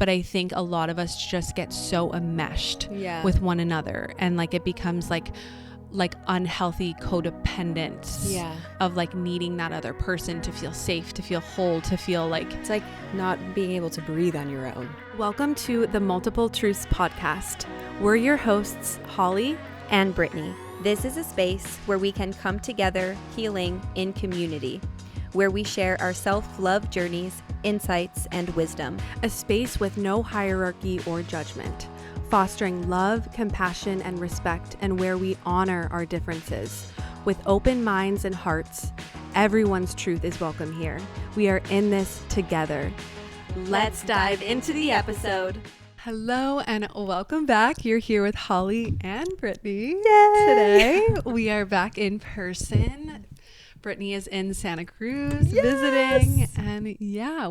but I think a lot of us just get so enmeshed with one another, and like it becomes like unhealthy codependence of like needing that other person to feel safe, to feel whole, to feel like it's like not being able to breathe on your own. Welcome to the Multiple Truths podcast. We're your hosts, Holly and Brittany. This is a space where we can come together healing in community, where we share our self-love journeys, insights, and wisdom. A space with no hierarchy or judgment, fostering love, compassion, and respect, and where we honor our differences. With open minds and hearts, everyone's truth is welcome here. We are in this together. Let's dive into the episode. Hello and welcome back. You're here with Holly and Brittany. Yay! Today. We are back in person. Brittany is in Santa Cruz visiting, and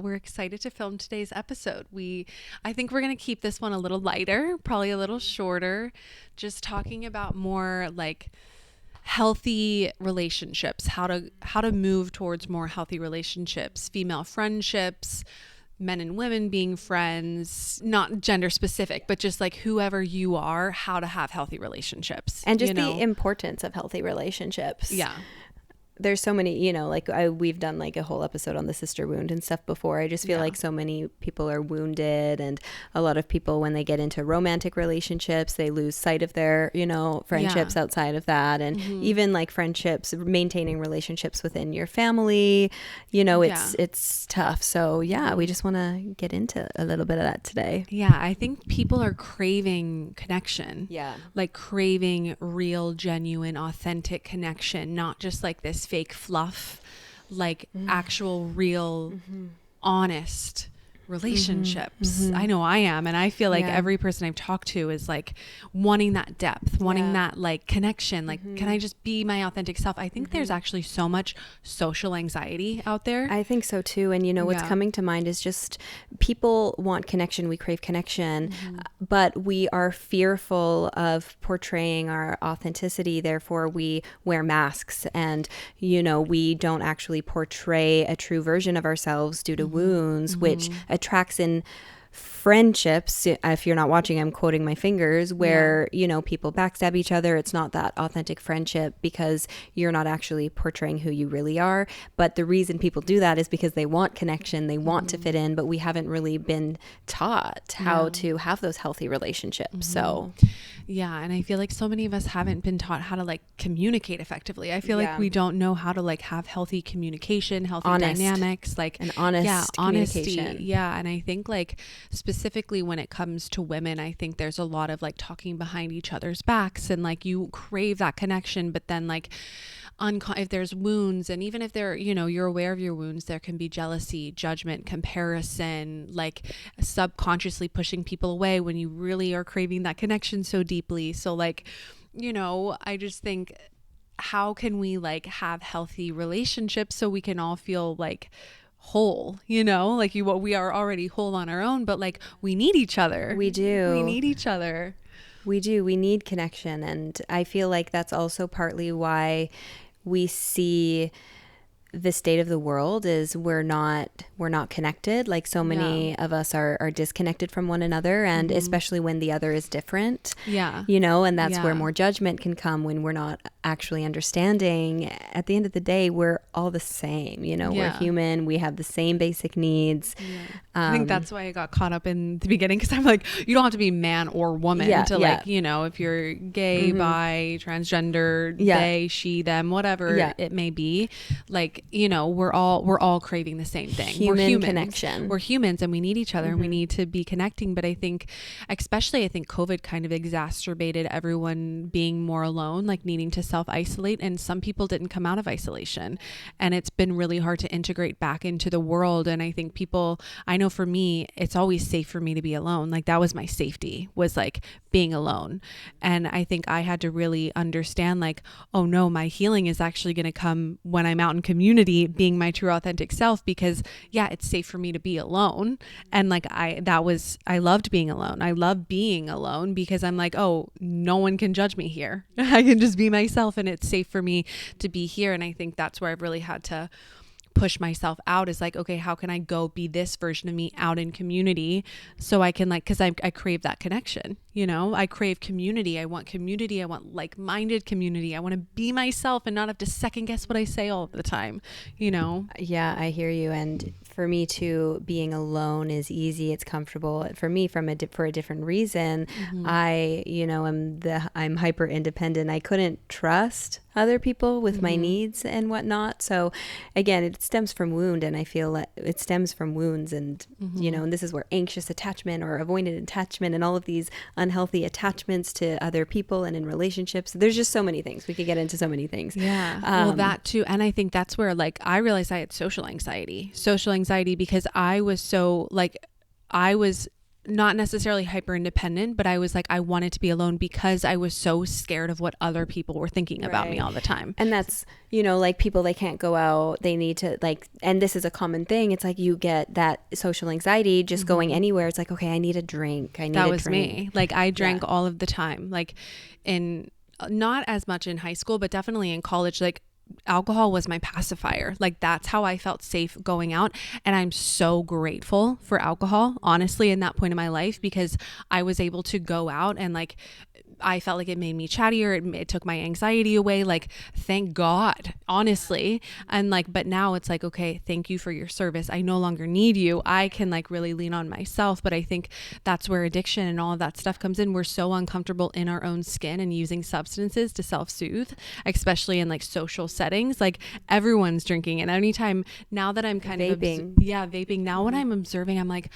we're excited to film today's episode. I think we're going to keep this one a little lighter, probably a little shorter, just talking about more like healthy relationships, how to move towards more healthy relationships, female friendships, men and women being friends, not gender specific, but just like whoever you are, how to have healthy relationships. And just the importance of healthy relationships. Yeah. There's so many, we've done like a whole episode on the sister wound and stuff before. I just feel like so many people are wounded, and a lot of people, when they get into romantic relationships, they lose sight of their, friendships outside of that. And even like friendships, maintaining relationships within your family, it's tough. So we just want to get into a little bit of that today. Yeah. I think people are craving connection. Yeah. Like craving real, genuine, authentic connection, not just like this fake fluff, like actual, real, honest relationships. I know I am, and I feel like every person I've talked to is like wanting that depth, wanting that like connection, like can I just be my authentic self? I think there's actually so much social anxiety out there. I think so too. And what's coming to mind is just people want connection, we crave connection, but we are fearful of portraying our authenticity, therefore we wear masks, and we don't actually portray a true version of ourselves due to wounds, which attracts in friendships. If you're not watching, I'm quoting my fingers, where people backstab each other. It's not that authentic friendship because you're not actually portraying who you really are. But the reason people do that is because they want connection, they want to fit in, but we haven't really been taught how to have those healthy relationships. So and I feel like so many of us haven't been taught how to like communicate effectively. I feel like we don't know how to like have healthy communication, healthy dynamics, like an honest communication. Honesty. And I think like specifically when it comes to women, I think there's a lot of like talking behind each other's backs, and like you crave that connection, but then like if there's wounds, and even if they're, you're aware of your wounds, there can be jealousy, judgment, comparison, like subconsciously pushing people away when you really are craving that connection so deeply. So like, I just think, how can we like have healthy relationships so we can all feel like whole, like we are already whole on our own, but like we need each other. We need each other. We need connection. And I feel like that's also partly why we see the state of the world is we're not connected. Like so many of us are disconnected from one another, and especially when the other is different. And that's where more judgment can come, when we're not actually understanding. At the end of the day, we're all the same. We're human. We have the same basic needs. I think that's why I got caught up in the beginning, because I'm like, you don't have to be man or woman to like, if you're gay, bi, transgender, they, she, them, whatever it may be, like, we're all craving the same thing. We're humans. Connection. We're humans, and we need each other, and we need to be connecting. But I think COVID kind of exacerbated everyone being more alone, like needing to self-isolate. And some people didn't come out of isolation, and it's been really hard to integrate back into the world. And I think I know for me, it's always safe for me to be alone. Like that was my safety, was like being alone. And I think I had to really understand like, oh no, my healing is actually going to come when I'm out in community being my true authentic self, because it's safe for me to be alone. And like I loved being alone. I love being alone because I'm like, oh, no one can judge me here. I can just be myself, and it's safe for me to be here. And I think that's where I've really had to push myself out is like, okay, how can I go be this version of me out in community so I can like, because I crave that connection, you know, I crave community. I want community. I want like-minded community. I want to be myself and not have to second guess what I say all the time, you know? Yeah, I hear you. And for me too, being alone is easy. It's comfortable. For me, for a different reason, I, you know, I'm hyper independent. I couldn't trust other people with my needs and whatnot. So again, it stems from wound, and I feel that it stems from wounds, and you know, and this is where anxious attachment or avoidant attachment and all of these unhealthy attachments to other people and in relationships. There's just so many things. We could get into so many things. Yeah. Well, that too. And I think that's where like I realized I had social anxiety because I was so like, I was not necessarily hyper independent, but I was like, I wanted to be alone because I was so scared of what other people were thinking about me all the time. And that's, you know, like people, they can't go out, they need to like, and this is a common thing. It's like you get that social anxiety just going anywhere. It's like, okay, I need a drink. That was me. Like I drank all of the time, like in not as much in high school, but definitely in college. Like alcohol was my pacifier. Like that's how I felt safe going out. And I'm so grateful for alcohol, honestly, in that point in my life, because I was able to go out and like, I felt like it made me chattier. It took my anxiety away. Like, thank God, honestly. And like, but now it's like, okay, thank you for your service. I no longer need you. I can like really lean on myself. But I think that's where addiction and all of that stuff comes in. We're so uncomfortable in our own skin and using substances to self-soothe, especially in like social settings. Like everyone's drinking. And anytime now that I'm kind vaping. Vaping. Now when I'm observing, I'm like,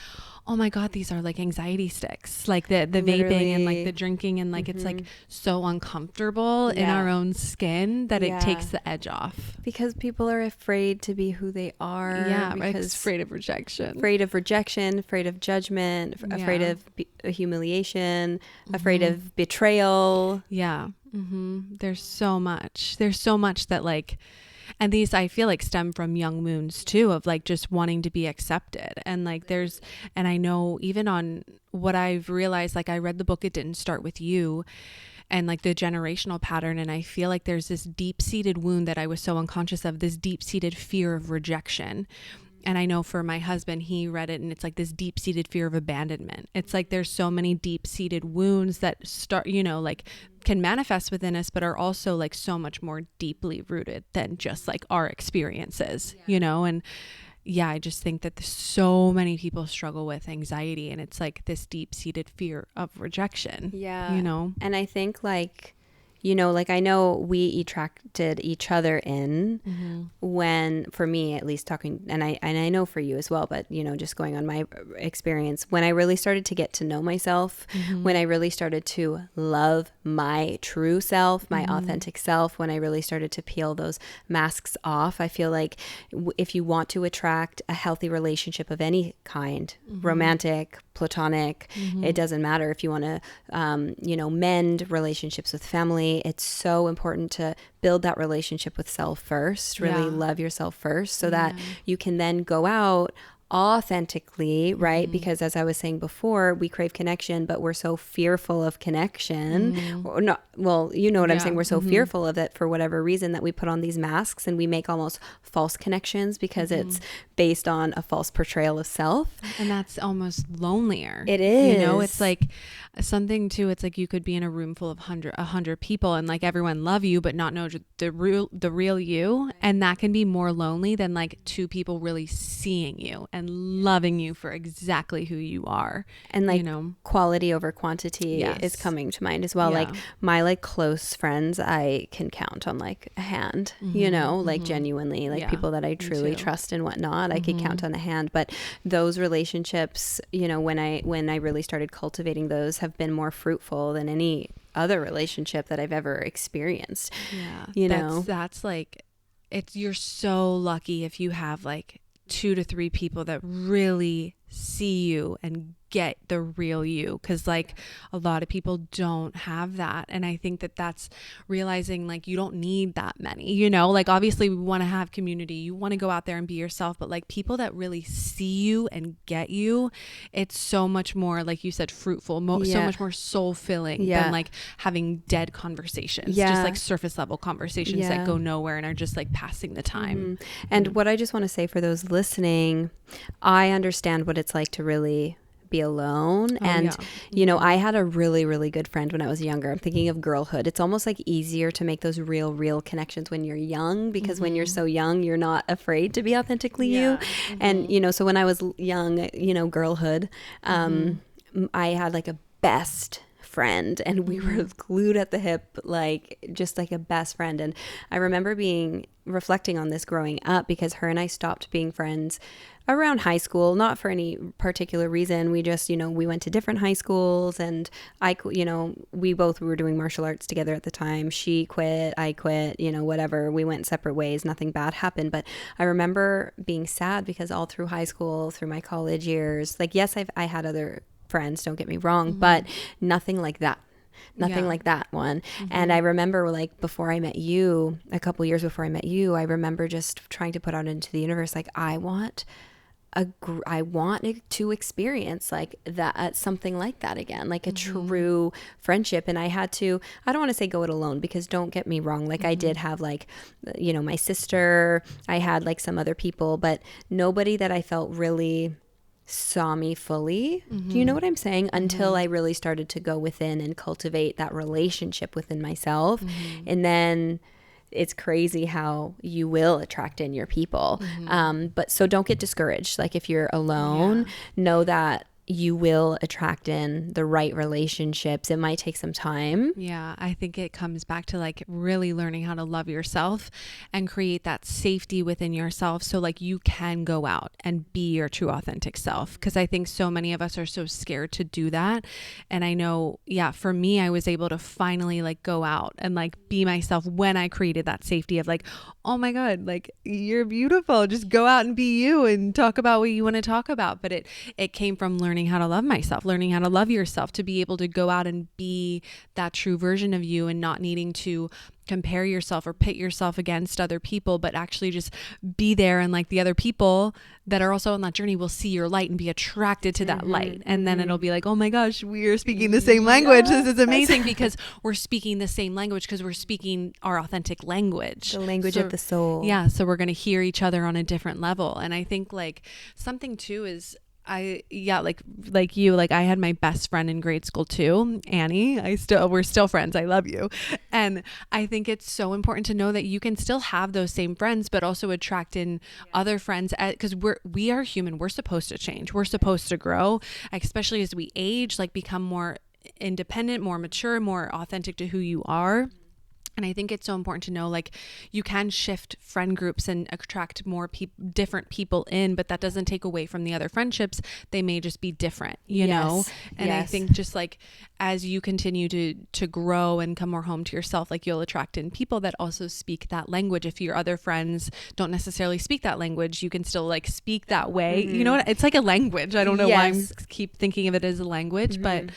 oh my God, these are like anxiety sticks, like the vaping and like the drinking, and like it's like so uncomfortable in our own skin that it takes the edge off. Because people are afraid to be who they are. Yeah, because afraid of rejection, afraid of judgment, afraid of humiliation, afraid of betrayal. Yeah. There's so much that like, and these I feel like stem from young wounds too, of like just wanting to be accepted. And like and I know even on what I've realized, like I read the book It Didn't Start With You, and like the generational pattern, and I feel like there's this deep-seated wound that I was so unconscious of, this deep-seated fear of rejection. And I know for my husband, he read it and it's like this deep-seated fear of abandonment. It's like there's so many deep-seated wounds that start, you know, like can manifest within us, but are also like so much more deeply rooted than just like our experiences, you know? And yeah, I just think that so many people struggle with anxiety, and it's like this deep-seated fear of rejection. Yeah. You know? And I think like, you know, like I know we attracted each other in when, for me at least, talking, and I know for you as well, but you know, just going on my experience, when I really started to get to know myself, when I really started to love my true self, my authentic self, when I really started to peel those masks off, I feel like if you want to attract a healthy relationship of any kind, romantic, platonic, it doesn't matter. If you want to, you know, mend relationships with family, it's so important to build that relationship with self first, really love yourself first, so that you can then go out authentically, right? Because as I was saying before, we crave connection, but we're so fearful of connection. Or not, well, you know what I'm saying? We're so fearful of it for whatever reason that we put on these masks and we make almost false connections because it's based on a false portrayal of self. And that's almost lonelier. It is. You know, it's like something too, it's like you could be in a room full of 100 people and like everyone love you, but not know the real you. And that can be more lonely than like two people really seeing you and loving you for exactly who you are. And like, you know, quality over quantity is coming to mind as well. Like my like close friends, I can count on like a hand, you know, like genuinely, like people that I truly trust and whatnot, I could count on a hand. But those relationships, you know, when I really started cultivating those, have been more fruitful than any other relationship that I've ever experienced. Yeah. You know, that's like, you're so lucky if you have like 2 to 3 people that really see you and get the real you, because like a lot of people don't have that. And I think that that's realizing like you don't need that many, you know, like obviously we want to have community, you want to go out there and be yourself, but like people that really see you and get you, it's so much more, like you said, fruitful, so much more soul filling than like having dead conversations, just like surface level conversations that go nowhere and are just like passing the time. And what I just want to say for those listening, I understand what it's like to really be alone. You know, I had a really, really good friend when I was younger. I'm thinking of girlhood. It's almost like easier to make those real connections when you're young, because when you're so young, you're not afraid to be authentically you. And, you know, so when I was young, you know, girlhood, I had like a best friend, and we were glued at the hip, like just like a best friend. And I remember reflecting on this growing up, because her and I stopped being friends around high school, not for any particular reason. We just, you know, we went to different high schools, and you know, we were doing martial arts together at the time. She quit, I quit, you know, whatever. We went separate ways. Nothing bad happened. But I remember being sad because all through high school, through my college years, like, yes, I had other friends, don't get me wrong, but nothing like that. Like that one. And I remember, like, before I met you, a couple years before I met you, I remember just trying to put out into the universe, like, I want to experience like that, something like that again, like a true friendship. And I don't want to say go it alone, because don't get me wrong, like I did have, like, you know, my sister, I had like some other people, but nobody that I felt really saw me fully. Do you know what I'm saying? Until I really started to go within and cultivate that relationship within myself. And then it's crazy how you will attract in your people. But so don't get discouraged. Like if you're alone, know that you will attract in the right relationships. It might take some time. Yeah, I think it comes back to like really learning how to love yourself and create that safety within yourself, so like you can go out and be your true authentic self. Because I think so many of us are so scared to do that. And I know, for me, I was able to finally like go out and like be myself when I created that safety of like, oh my God, like you're beautiful. Just go out and be you and talk about what you want to talk about. But it came from learning how to love myself, learning how to love yourself, to be able to go out and be that true version of you, and not needing to compare yourself or pit yourself against other people, but actually just be there. And like the other people that are also on that journey will see your light and be attracted to that light. And then it'll be like, oh my gosh, we are speaking the same language. This is amazing, because we're speaking the same language, because we're speaking our authentic language. The language of the soul. Yeah. So we're going to hear each other on a different level. And I think like something too is, like you, like I had my best friend in grade school too, Annie. We're still friends. I love you. And I think it's so important to know that you can still have those same friends, but also attract in other friends, because we are human. We're supposed to change. We're supposed to grow, especially as we age, like become more independent, more mature, more authentic to who you are. And I think it's so important to know, like, you can shift friend groups and attract more different people in, but that doesn't take away from the other friendships. They may just be different, you know? And I think just like, as you continue to grow and come more home to yourself, like you'll attract in people that also speak that language. If your other friends don't necessarily speak that language, you can still like speak that way. You know what? It's like a language. I don't know why I keep thinking of it as a language, but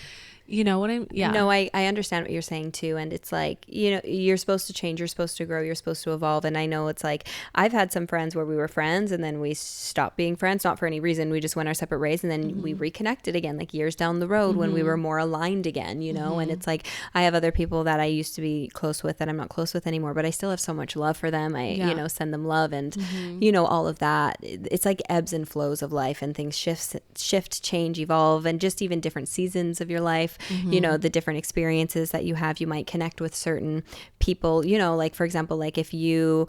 you know what No, I understand what you're saying too. And it's like, you know, you're supposed to change, you're supposed to grow, you're supposed to evolve. And I know it's like, I've had some friends where we were friends and then we stopped being friends, not for any reason. We just went our separate ways, and then we reconnected again, like years down the road when we were more aligned again, you know? And it's like, I have other people that I used to be close with that I'm not close with anymore, but I still have so much love for them. You know, send them love and, you know, all of that. It's like ebbs and flows of life, and things shift, change, evolve, and just even different seasons of your life. You know, the different experiences that you have, you might connect with certain people, you know, like for example, like if you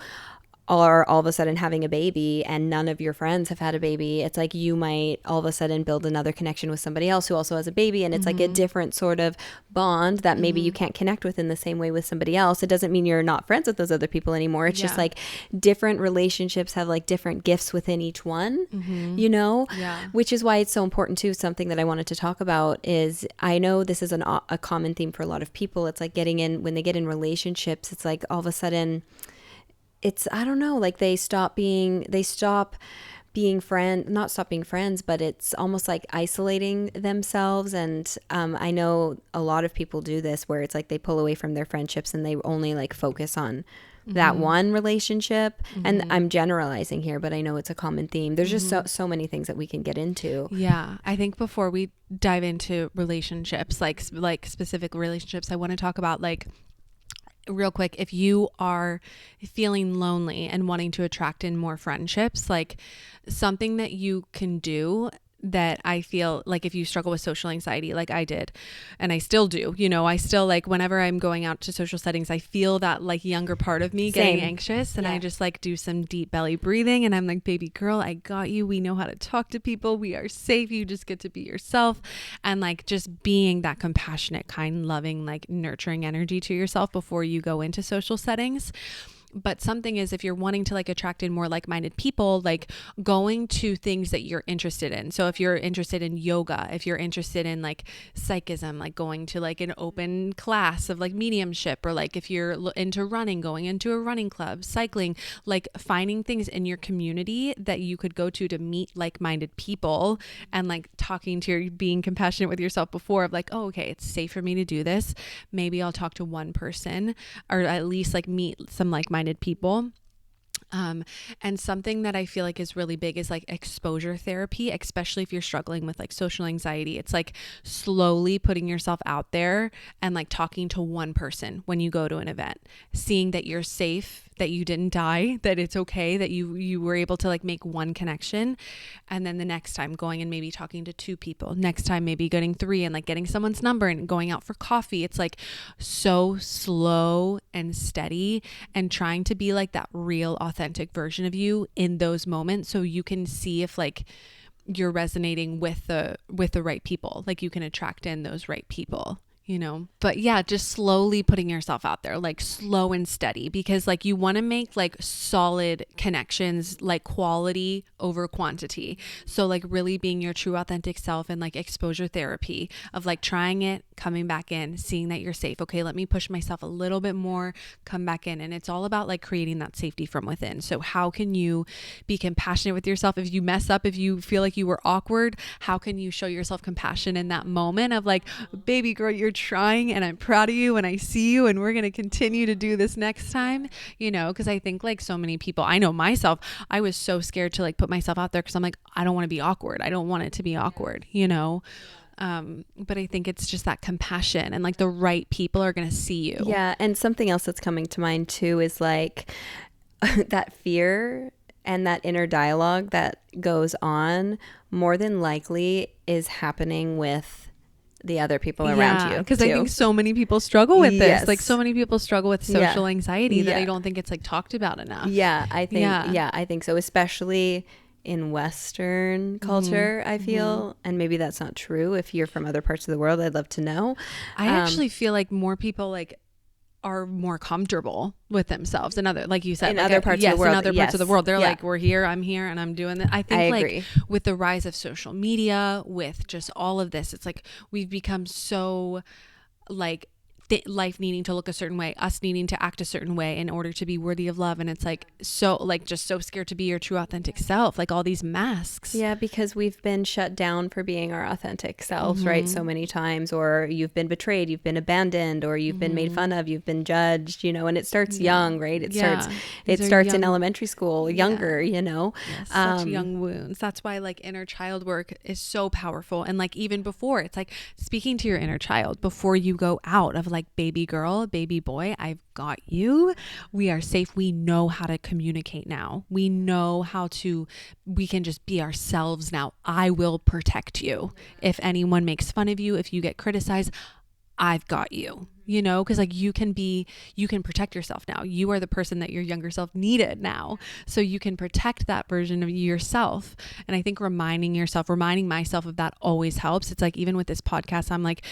are all of a sudden having a baby and none of your friends have had a baby, it's like you might all of a sudden build another connection with somebody else who also has a baby, and it's like a different sort of bond that maybe you can't connect with in the same way with somebody else. It doesn't mean you're not friends with those other people anymore. It's just like different relationships have like different gifts within each one, you know, which is why it's so important too. Something that I wanted to talk about is, I know this is a common theme for a lot of people. It's like when they get in relationships, it's like all of a sudden, it's, I don't know, like they stop not stop being friends, but it's almost like isolating themselves. And I know a lot of people do this where it's like they pull away from their friendships and they only like focus on that one relationship. And I'm generalizing here, but I know it's a common theme. There's just so many things that we can get into. Yeah. I think before we dive into relationships, like specific relationships, I want to talk about like, real quick, if you are feeling lonely and wanting to attract in more friendships, like something that you can do that I feel like if you struggle with social anxiety, like I did, and I still do, you know, I still like whenever I'm going out to social settings, I feel that like younger part of me getting anxious, and I just like do some deep belly breathing and I'm like, baby girl, I got you. We know how to talk to people. We are safe. You just get to be yourself. And like just being that compassionate, kind, loving, like nurturing energy to yourself before you go into social settings. But something is, if you're wanting to like attract in more like-minded people, like going to things that you're interested in. So if you're interested in yoga, if you're interested in like psychism, like going to like an open class of like mediumship, or like if you're into running, going into a running club, cycling, like finding things in your community that you could go to meet like-minded people, and like talking to your, being compassionate with yourself before of like, oh, okay, it's safe for me to do this. Maybe I'll talk to one person, or at least like meet some like-minded people. And something that I feel like is really big is like exposure therapy, especially if you're struggling with like social anxiety. It's like slowly putting yourself out there and like talking to one person when you go to an event, seeing that you're safe, that you didn't die, that it's okay, that you were able to like make one connection. And then the next time going and maybe talking to 2 people, next time maybe getting 3 and like getting someone's number and going out for coffee. It's like so slow and steady, and trying to be like that real authentic version of you in those moments, so you can see if like you're resonating with the right people, like you can attract in those right people, you know. But yeah, just slowly putting yourself out there, like slow and steady, because like you want to make like solid connections, like quality over quantity. So like really being your true authentic self, and like exposure therapy of like trying it, coming back in, seeing that you're safe. Okay, let me push myself a little bit more, come back in. And it's all about like creating that safety from within. So how can you be compassionate with yourself? If you mess up, if you feel like you were awkward, how can you show yourself compassion in that moment of like, baby girl, you're trying, and I'm proud of you, and I see you, and we're going to continue to do this next time, you know. Because I think like so many people, I know myself, I was so scared to like put myself out there because I'm like, I don't want to be awkward. I don't want it to be awkward, you know. But I think it's just that compassion, and like the right people are going to see you. Yeah. And something else that's coming to mind too is like that fear and that inner dialogue that goes on more than likely is happening with the other people around you. Because I think so many people struggle with this. Like so many people struggle with social anxiety that I don't think it's like talked about enough. Yeah, I think I think so, especially in Western culture, I feel. And maybe that's not true. If you're from other parts of the world, I'd love to know. I actually feel like more people like are more comfortable with themselves in other, like you said, in like other parts of the world. In other parts of the world, they're like, we're here, I'm here, and I'm doing this. I think I agree. With the rise of social media, with just all of this, it's like we've become so like life needing to look a certain way, us needing to act a certain way in order to be worthy of love. And it's like, so like just so scared to be your true authentic self, like all these masks. Yeah, because we've been shut down for being our authentic selves, right? So many times, or you've been betrayed, you've been abandoned, or you've been made fun of, you've been judged, you know. And it starts young, right? It starts in elementary school, younger, you know. Yes, such young wounds. That's why like inner child work is so powerful. And like even before, it's like speaking to your inner child before you go out of like, baby girl, baby boy, I've got you. We are safe. We know how to communicate now. We know we can just be ourselves now. I will protect you. If anyone makes fun of you, if you get criticized, I've got you, you know, because like you can protect yourself now. You are the person that your younger self needed now. So you can protect that version of yourself. And I think reminding myself of that always helps. It's like, even with this podcast, I'm like,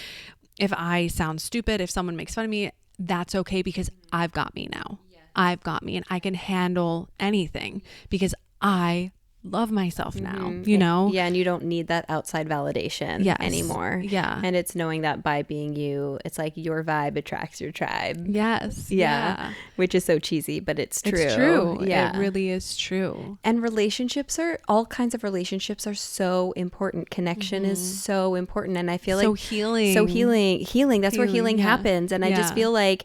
if I sound stupid, if someone makes fun of me, that's okay, because I've got me now. I've got me, and I can handle anything because I love myself now, you know? Yeah. And you don't need that outside validation anymore. Yeah. And it's knowing that by being you, it's like your vibe attracts your tribe. Yes. Yeah. Which is so cheesy, but it's true. It's true. Yeah. It really is true. And all kinds of relationships are so important. Connection is so important. And I feel like healing. That's where healing happens. And I just feel like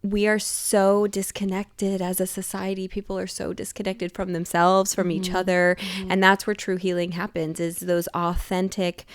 we are so disconnected as a society. People are so disconnected from themselves, from each other. And that's where true healing happens, is those authentic,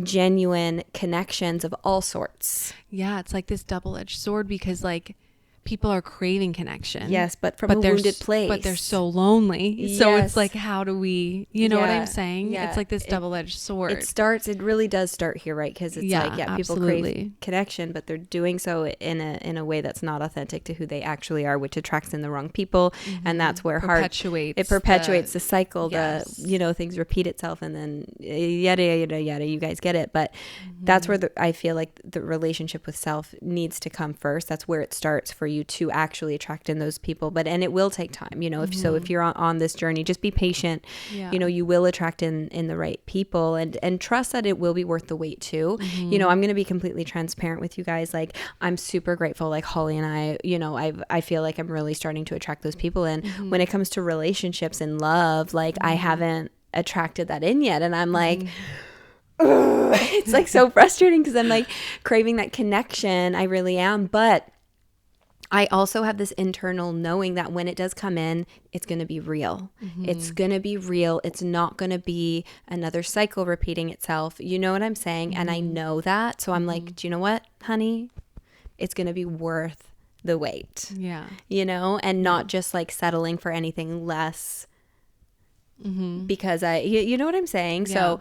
genuine connections of all sorts. Yeah. It's like this double-edged sword, because like people are craving connection. Yes, but from a wounded place. But they're so lonely. So it's like, how do we, you know what I'm saying? Yeah. It's like this double-edged sword. It really does start here, right? Because it's people crave connection, but they're doing so in a way that's not authentic to who they actually are, which attracts in the wrong people. And that's where it perpetuates the cycle. Things repeat itself, and then yada, yada, yada, you guys get it. But that's where I feel like the relationship with self needs to come first. That's where it starts for you to actually attract in those people. And it will take time, if you're on this journey, just be patient. You will attract in the right people, and trust that it will be worth the wait too. I'm going to be completely transparent with you guys. Like, I'm super grateful, like Holly and I feel like I'm really starting to attract those people. And when it comes to relationships and love, like I haven't attracted that in yet. And I'm like, it's like so frustrating, because I'm like craving that connection. I really am. But I also have this internal knowing that when it does come in, it's going to be real. It's going to be real. It's not going to be another cycle repeating itself. You know what I'm saying? And I know that. So I'm like, do you know what, honey? It's going to be worth the wait. Yeah. And not just like settling for anything less because you know what I'm saying? Yeah. So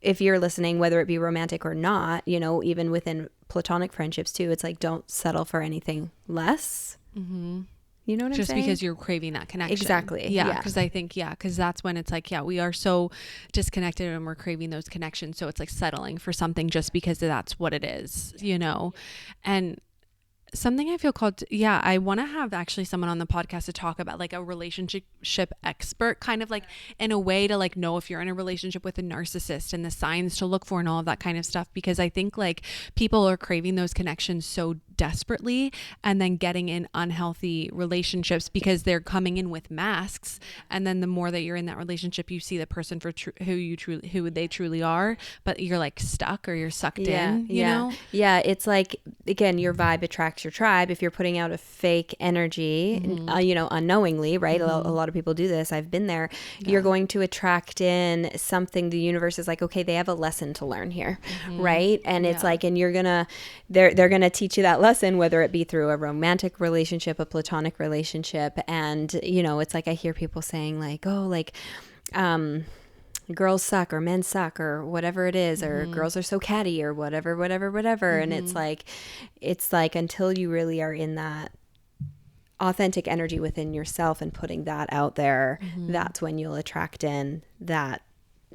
if you're listening, whether it be romantic or not, even within platonic friendships too, it's like, don't settle for anything less. You know what I'm saying? Just because you're craving that connection. Exactly. Yeah. Because I think, because that's when it's like, we are so disconnected and we're craving those connections. So it's like settling for something just because that's what it is, and something I feel called, I want to have actually someone on the podcast to talk about, like a relationship expert, kind of like in a way to like know if you're in a relationship with a narcissist and the signs to look for and all of that kind of stuff. Because I think like people are craving those connections so desperately, and then getting in unhealthy relationships because they're coming in with masks. And then the more that you're in that relationship, you see the person for who they truly are, but you're like stuck, or you're sucked in, you know? Yeah. It's like, again, your vibe attracts your tribe. If you're putting out a fake energy, unknowingly, right? A lot of people do this. I've been there. You're going to attract in something. The universe is like, okay, they have a lesson to learn here. Right. And it's like, and they're going to teach you that lesson, whether it be through a romantic relationship, a platonic relationship. And, it's like, I hear people saying like, oh, like, girls suck, or men suck, or whatever it is, or girls are so catty, or whatever. And it's like until you really are in that authentic energy within yourself and putting that out there, that's when you'll attract in that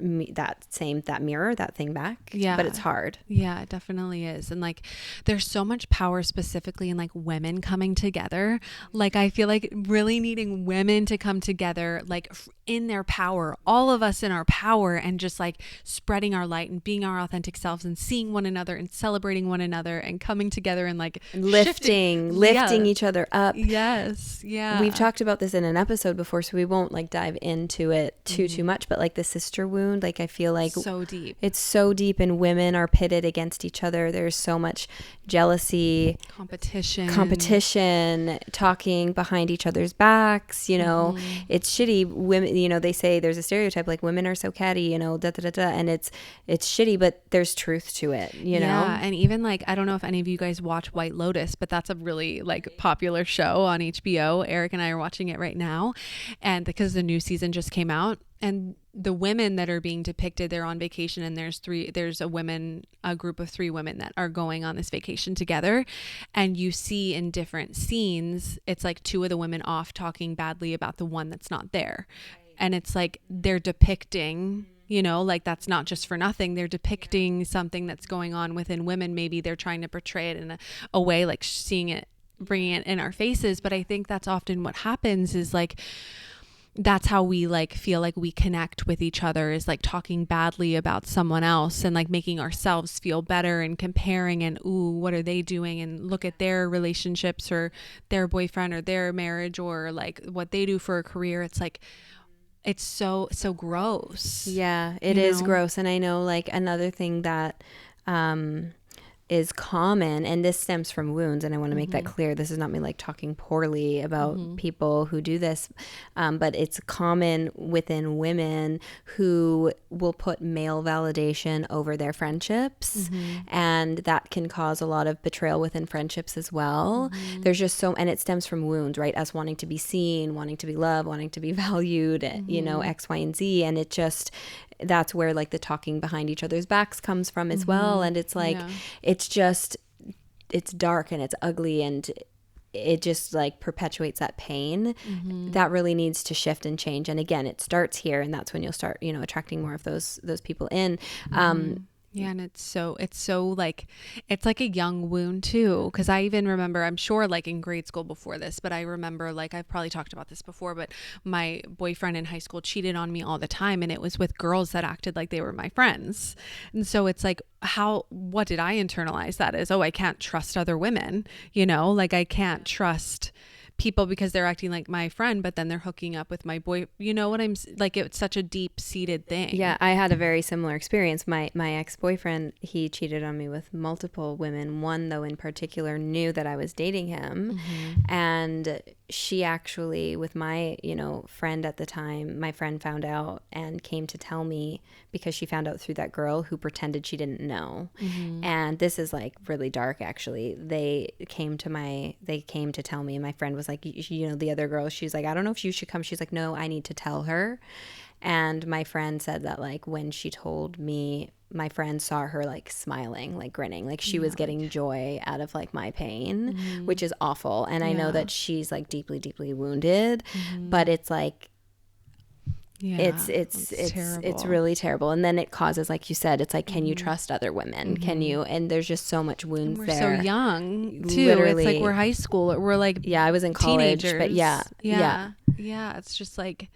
mirror, that thing back. But it's hard. It definitely is. And like there's so much power specifically in like women coming together. Like I feel like really needing women to come together, like in their power, all of us in our power, and just like spreading our light and being our authentic selves and seeing one another and celebrating one another and coming together and like lifting each other up. Yes. Yeah. We've talked about this in an episode before, so we won't like dive into it too much, but like the sister wound, like I feel like so deep. It's so deep, and women are pitted against each other. There's so much jealousy, competition, talking behind each other's backs, it's shitty. Women, they say there's a stereotype like women are so catty, and it's shitty, but there's truth to it, Yeah, and even like, I don't know if any of you guys watch White Lotus, but that's a really like popular show on HBO. Eric and I are watching it right now, and because the new season just came out. And the women that are being depicted, they're on vacation, and there's a group of 3 women that are going on this vacation together. And you see in different scenes, it's like 2 of the women off talking badly about the one that's not there. And it's like they're depicting, like that's not just for nothing. They're depicting something that's going on within women. Maybe they're trying to portray it in a way, like seeing it, bringing it in our faces. But I think that's often what happens is like, that's how we like feel like we connect with each other, is like talking badly about someone else and like making ourselves feel better and comparing and, ooh, what are they doing, and look at their relationships or their boyfriend or their marriage or like what they do for a career. It's like, it's so gross. Yeah, it is gross. And I know like another thing that is common, and this stems from wounds, and I want to make that clear. This is not me like talking poorly about people who do this, but it's common within women who will put male validation over their friendships, and that can cause a lot of betrayal within friendships as well. There's just and it stems from wounds, right? Us wanting to be seen, wanting to be loved, wanting to be valued, you know, X, Y, and Z, and it just, that's where like the talking behind each other's backs comes from as well. And it's like, it's just, it's dark and it's ugly, and it just like perpetuates that pain that really needs to shift and change. And again, it starts here, and that's when you'll start, you know, attracting more of those people in. Yeah, and it's so like, it's like a young wound too, because I even remember, I'm sure like in grade school before this, but I remember, like, I've probably talked about this before, but my boyfriend in high school cheated on me all the time, and it was with girls that acted like they were my friends. And so it's like, what did I internalize that as? Oh, I can't trust other women, you know, like I can't trust people because they're acting like my friend, but then they're hooking up with my boy. You know what I'm like? It's such a deep seated thing. Yeah, I had a very similar experience. My ex-boyfriend, he cheated on me with multiple women. One, though, in particular, knew that I was dating him, and she actually, with my, you know, friend at the time, my friend found out and came to tell me, because she found out through that girl who pretended she didn't know. And this is like really dark, actually. They came to tell me, and my friend was like, you know, the other girl, she's like, I don't know if you should come. She's like, no, I need to tell her. And my friend said that like when she told me, my friend saw her like smiling, like grinning, like she was getting joy out of like my pain, which is awful. And I know that she's like deeply, deeply wounded, but it's like, it's really terrible. And then it causes, like you said, it's like, can you trust other women? Can you? And there's just so much wounds we're there. So young too. Literally. It's like we're high school. We're like, I was in college, teenagers. but yeah. It's just like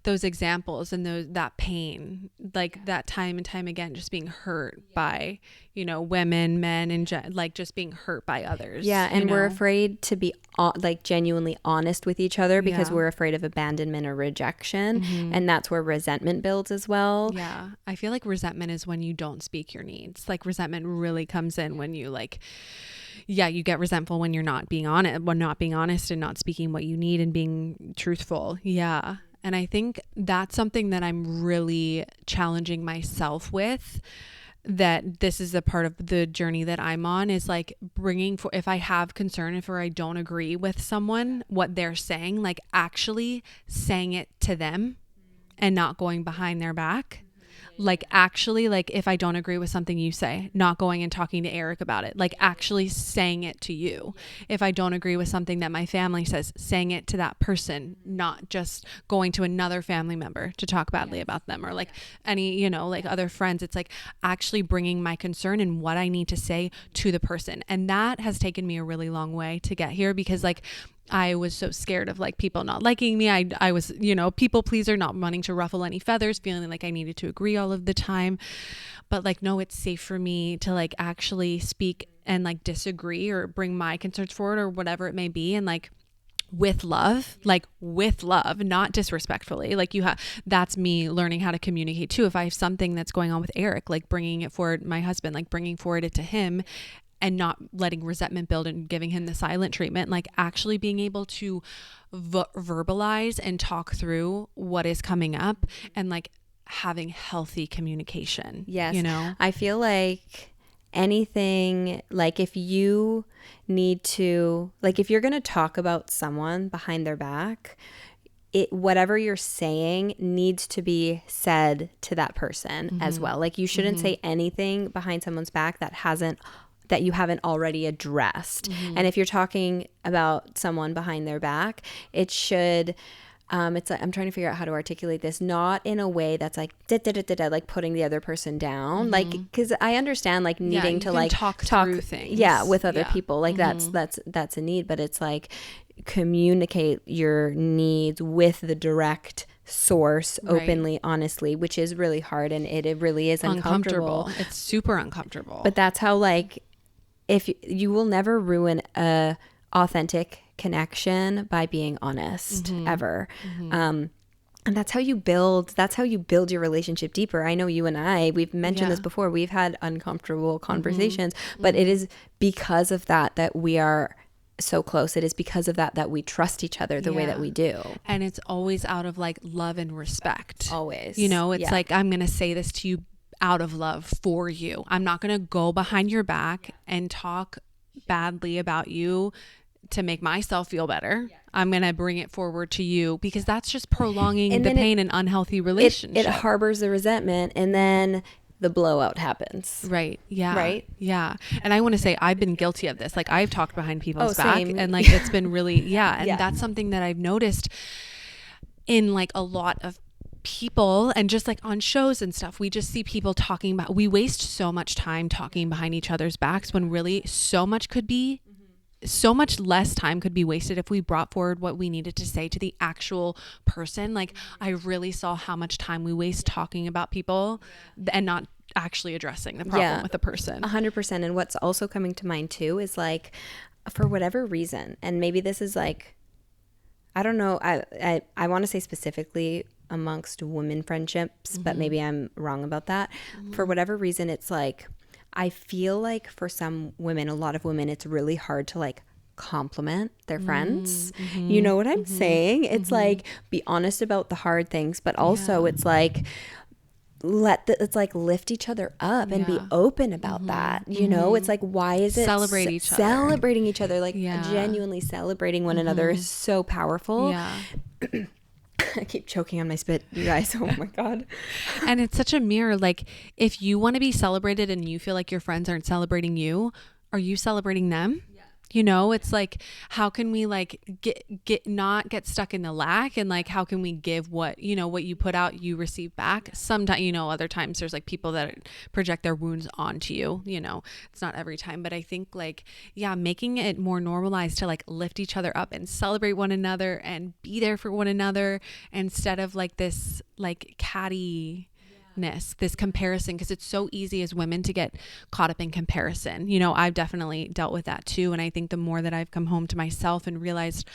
those examples and that pain, like that time and time again, just being hurt by, you know, women, men, and like just being hurt by others. Yeah, and we're afraid to be like genuinely honest with each other because we're afraid of abandonment or rejection, and that's where resentment builds as well. Yeah, I feel like resentment is when you don't speak your needs. Like resentment really comes in when you like, you get resentful when you're not being honest and not speaking what you need and being truthful. Yeah. And I think that's something that I'm really challenging myself with, that this is a part of the journey that I'm on, is like if I have concern, if I don't agree with someone, what they're saying, like actually saying it to them and not going behind their back. Like actually, like if I don't agree with something you say, not going and talking to Eric about it, like actually saying it to you. If I don't agree with something that my family says, saying it to that person, not just going to another family member to talk badly about them, or like any, you know, like other friends. It's like actually bringing my concern and what I need to say to the person. And that has taken me a really long way to get here, because like I was so scared of like people not liking me. I was, you know, people pleaser, not wanting to ruffle any feathers, feeling like I needed to agree all of the time. But like, no, it's safe for me to like actually speak and like disagree or bring my concerns forward or whatever it may be. And like with love, not disrespectfully. Like that's me learning how to communicate too. If I have something that's going on with Eric, like bringing it forward, my husband, like bringing forward it to him, and not letting resentment build and giving him the silent treatment, like actually being able to verbalize and talk through what is coming up, and like having healthy communication. Yes. You know, I feel like anything, like if you need to, like if you're going to talk about someone behind their back, whatever you're saying needs to be said to that person as well. Like you shouldn't say anything behind someone's back that you haven't already addressed. And if you're talking about someone behind their back, it should, it's like, I'm trying to figure out how to articulate this, not in a way that's like, like putting the other person down. Like, cause I understand like needing to like talk through things. With other people. Like that's a need, but it's like, communicate your needs with the direct source openly, honestly, which is really hard, and it really is uncomfortable. It's super uncomfortable. But that's how, like, if you will never ruin a authentic connection by being honest, ever. And that's how you build your relationship deeper. I know you and I, we've mentioned this before. We've had uncomfortable conversations, but it is because of that we are so close. It is because of that we trust each other the way that we do. And it's always out of like love and respect. Always. You know, it's like, I'm going to say this to you out of love for you. I'm not going to go behind your back and talk badly about you to make myself feel better. I'm going to bring it forward to you, because that's just prolonging the pain and unhealthy relationship. It harbors the resentment, and then the blowout happens. Right. Yeah. Right. Yeah. And I want to say I've been guilty of this. Like, I've talked behind people's back, and like, it's been really, and that's something that I've noticed in like a lot of people, and just like on shows and stuff, we just see people talking about, we waste so much time talking behind each other's backs, when really so much less time could be wasted if we brought forward what we needed to say to the actual person. Like, I really saw how much time we waste talking about people and not actually addressing the problem with the person. 100%. And what's also coming to mind too is, like, for whatever reason, and maybe this is like, I don't know, I want to say specifically amongst women friendships, but maybe I'm wrong about that. For whatever reason, it's like, I feel like for some women, a lot of women, it's really hard to like compliment their friends. You know what I'm saying? It's like, be honest about the hard things, but also it's like, it's like lift each other up and be open about that. You know, it's like, why is it celebrating each other? Like, genuinely celebrating one another is so powerful. Yeah. I keep choking on my spit, you guys. Oh my God. And it's such a mirror. Like, if you want to be celebrated and you feel like your friends aren't celebrating you, are you celebrating them? You know, it's like, how can we like not get stuck in the lack, and like, how can we give what you put out, you receive back? Sometimes, you know, other times there's like people that project their wounds onto you, you know, it's not every time, but I think like, making it more normalized to like lift each other up and celebrate one another and be there for one another, instead of like this like catty this comparison, because it's so easy as women to get caught up in comparison. You know, I've definitely dealt with that too, and I think the more that I've come home to myself and realized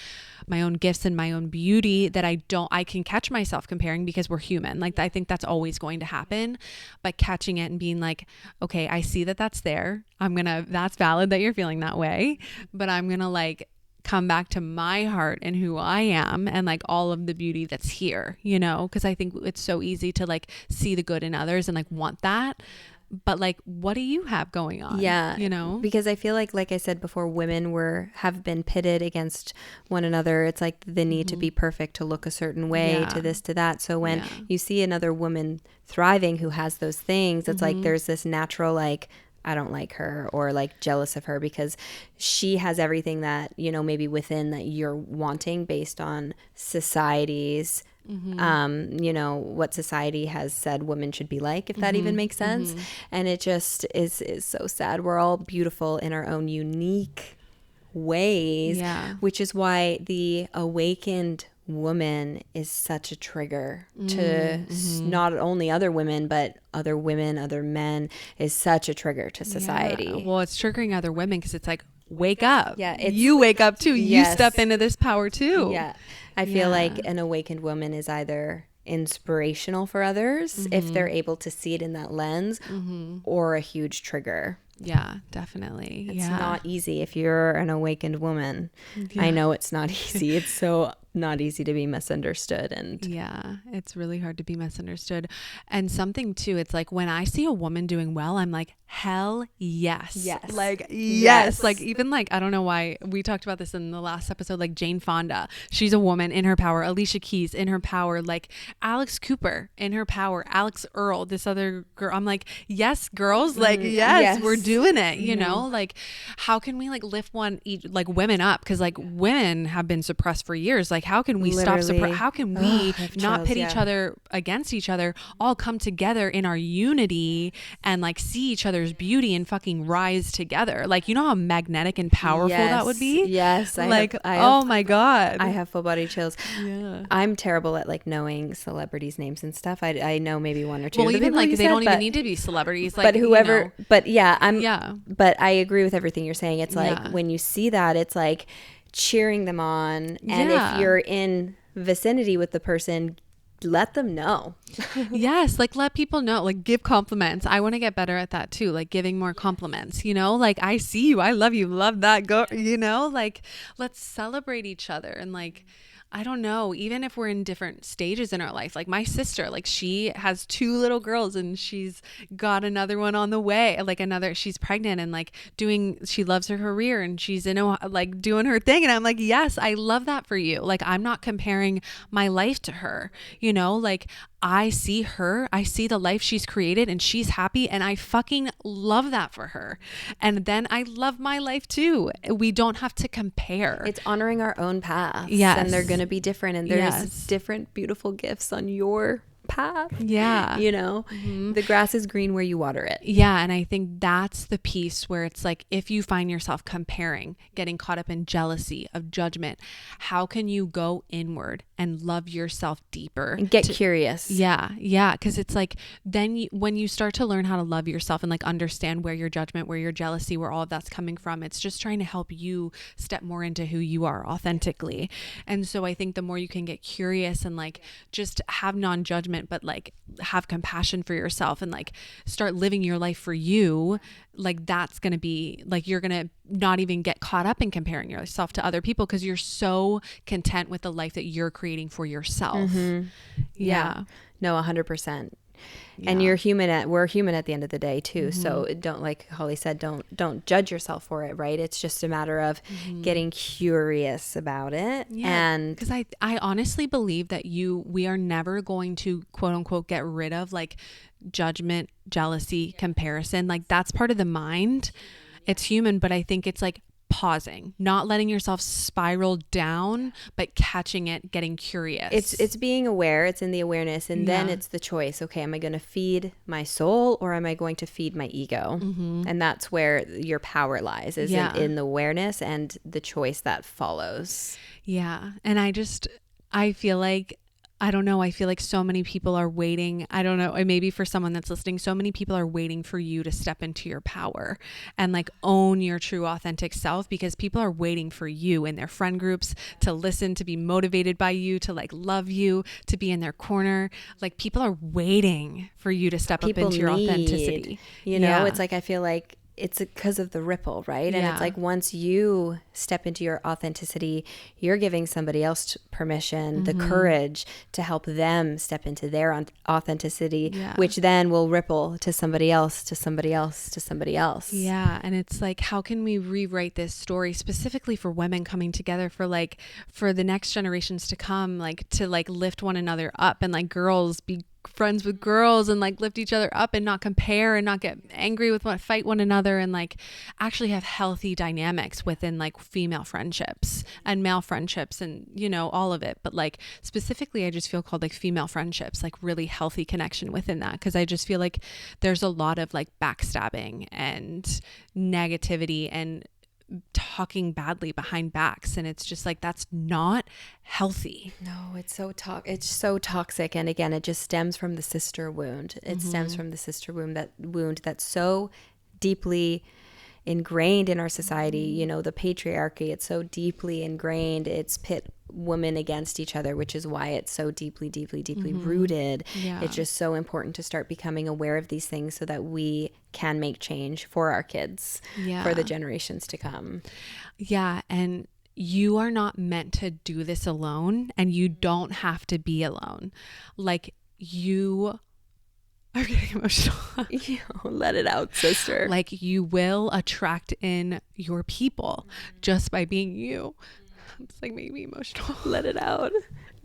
my own gifts and my own beauty, that I can catch myself comparing, because we're human. Like, I think that's always going to happen, but catching it and being like, okay, I see that that's there, that's valid that you're feeling that way, but I'm gonna like come back to my heart and who I am, and like all of the beauty that's here, you know, because I think it's so easy to like see the good in others and like want that, but like, what do you have going on? You know, because I feel like I said before, women have been pitted against one another. It's like the need to be perfect, to look a certain way, to this, to that. So when you see another woman thriving who has those things, it's like there's this natural like, I don't like her, or like jealous of her because she has everything that, you know, maybe within that you're wanting based on society's, you know, what society has said women should be like, if that even makes sense. And it just is so sad. We're all beautiful in our own unique ways, which is why the awakened woman is such a trigger to not only other women, but other women, other men, is such a trigger to society. Well, it's triggering other women because it's like, wake up. You wake up too. You step into this power too. I feel like an awakened woman is either inspirational for others if they're able to see it in that lens, or a huge trigger. Yeah, definitely. It's not easy if you're an awakened woman. I know it's not easy. It's so not easy to be misunderstood. And it's really hard to be misunderstood. And something too, it's like when I see a woman doing well, I'm like, hell yes. Like, yes. Like, even like, I don't know why we talked about this in the last episode, like Jane Fonda, she's a woman in her power. Alicia Keys in her power. Like Alex Cooper in her power. Alex Earl, this other girl. I'm like, yes, girls. Like, yes, we're doing it. You know, like, how can we like lift like women up? Because like women have been suppressed for years. Like, Like, how can we how can we not pit each other against each other, all come together in our unity and like see each other's beauty and fucking rise together? Like, you know how magnetic and powerful that would be? Yes. Oh my God. I have full body chills. Yeah. I'm terrible at like knowing celebrities' names and stuff. I know maybe one or two. Well, even like they don't even need to be celebrities. Like, but whoever, you know. But yeah, but I agree with everything you're saying. It's like when you see that, it's like cheering them on. And if you're in vicinity with the person, let them know. Yes, like let people know, like give compliments. I want to get better at that too, like giving more compliments, you know, like I see you, I love you, love that, go, you know, like let's celebrate each other. And like, I don't know, even if we're in different stages in our life, like my sister, like she has 2 little girls and she's got another one on the way, like she's pregnant and like she loves her career and she's like doing her thing. And I'm like, yes, I love that for you. Like, I'm not comparing my life to her, you know, like I see the life she's created and she's happy and I fucking love that for her. And then I love my life too. We don't have to compare. It's honoring our own paths. Yes. And they're going to be different and there's different beautiful gifts on your path. Yeah. You know, the grass is green where you water it. Yeah. And I think that's the piece where it's like, if you find yourself comparing, getting caught up in jealousy, of judgment, how can you go inward and love yourself deeper and get curious? Yeah. Yeah. Cause it's like, then when you start to learn how to love yourself and like understand where your judgment, where your jealousy, where all of that's coming from, it's just trying to help you step more into who you are authentically. And so I think the more you can get curious and like just have non-judgment, but like have compassion for yourself and like start living your life for you, like that's going to be like, you're going to not even get caught up in comparing yourself to other people because you're so content with the life that you're creating for yourself. Yeah. No, 100%. Yeah. And we're human at the end of the day too. So don't, like Holly said, don't judge yourself for it, right? It's just a matter of getting curious about it. Yeah. And because I honestly believe that we are never going to quote unquote get rid of like judgment, jealousy, comparison. Like that's part of the mind. It's human, but I think it's like pausing, not letting yourself spiral down, but catching it, getting curious. It's being aware. It's in the awareness. And then it's the choice. Okay, am I going to feed my soul or am I going to feed my ego? And that's where your power lies, is in the awareness and the choice that follows. Yeah. And I feel like, I don't know. I feel like so many people are waiting. I don't know. Maybe for someone that's listening, so many people are waiting for you to step into your power and like own your true authentic self, because people are waiting for you in their friend groups to listen, to be motivated by you, to like love you, to be in their corner. Like people are waiting for you to step up into your authenticity. You know, it's like, I feel like it's because of the ripple, right? And it's like once you step into your authenticity, you're giving somebody else permission, the courage to help them step into their authenticity, which then will ripple to somebody else, to somebody else, to somebody else. Yeah. And it's like, how can we rewrite this story specifically for women coming together for the next generations to come, like to like lift one another up, and like girls be friends with girls and like lift each other up and not compare and not get angry with fight one another, and like actually have healthy dynamics within like female friendships and male friendships and, you know, all of it. But like specifically, I just feel called like female friendships, like really healthy connection within that. Cause I just feel like there's a lot of like backstabbing and negativity and talking badly behind backs, and it's just like, that's not healthy. No, it's so toxic. And again, it just stems from the sister wound. It stems from the sister wound, that's so deeply ingrained in our society. You know, the patriarchy, it's so deeply ingrained. It's pit women against each other, which is why it's so deeply rooted. It's just so important to start becoming aware of these things so that we can make change for our kids, for the generations to come. Yeah. And you are not meant to do this alone, and you don't have to be alone. Like, you are getting emotional. Let it out, sister. Like, you will attract in your people just by being you. It's like making me emotional. Let it out.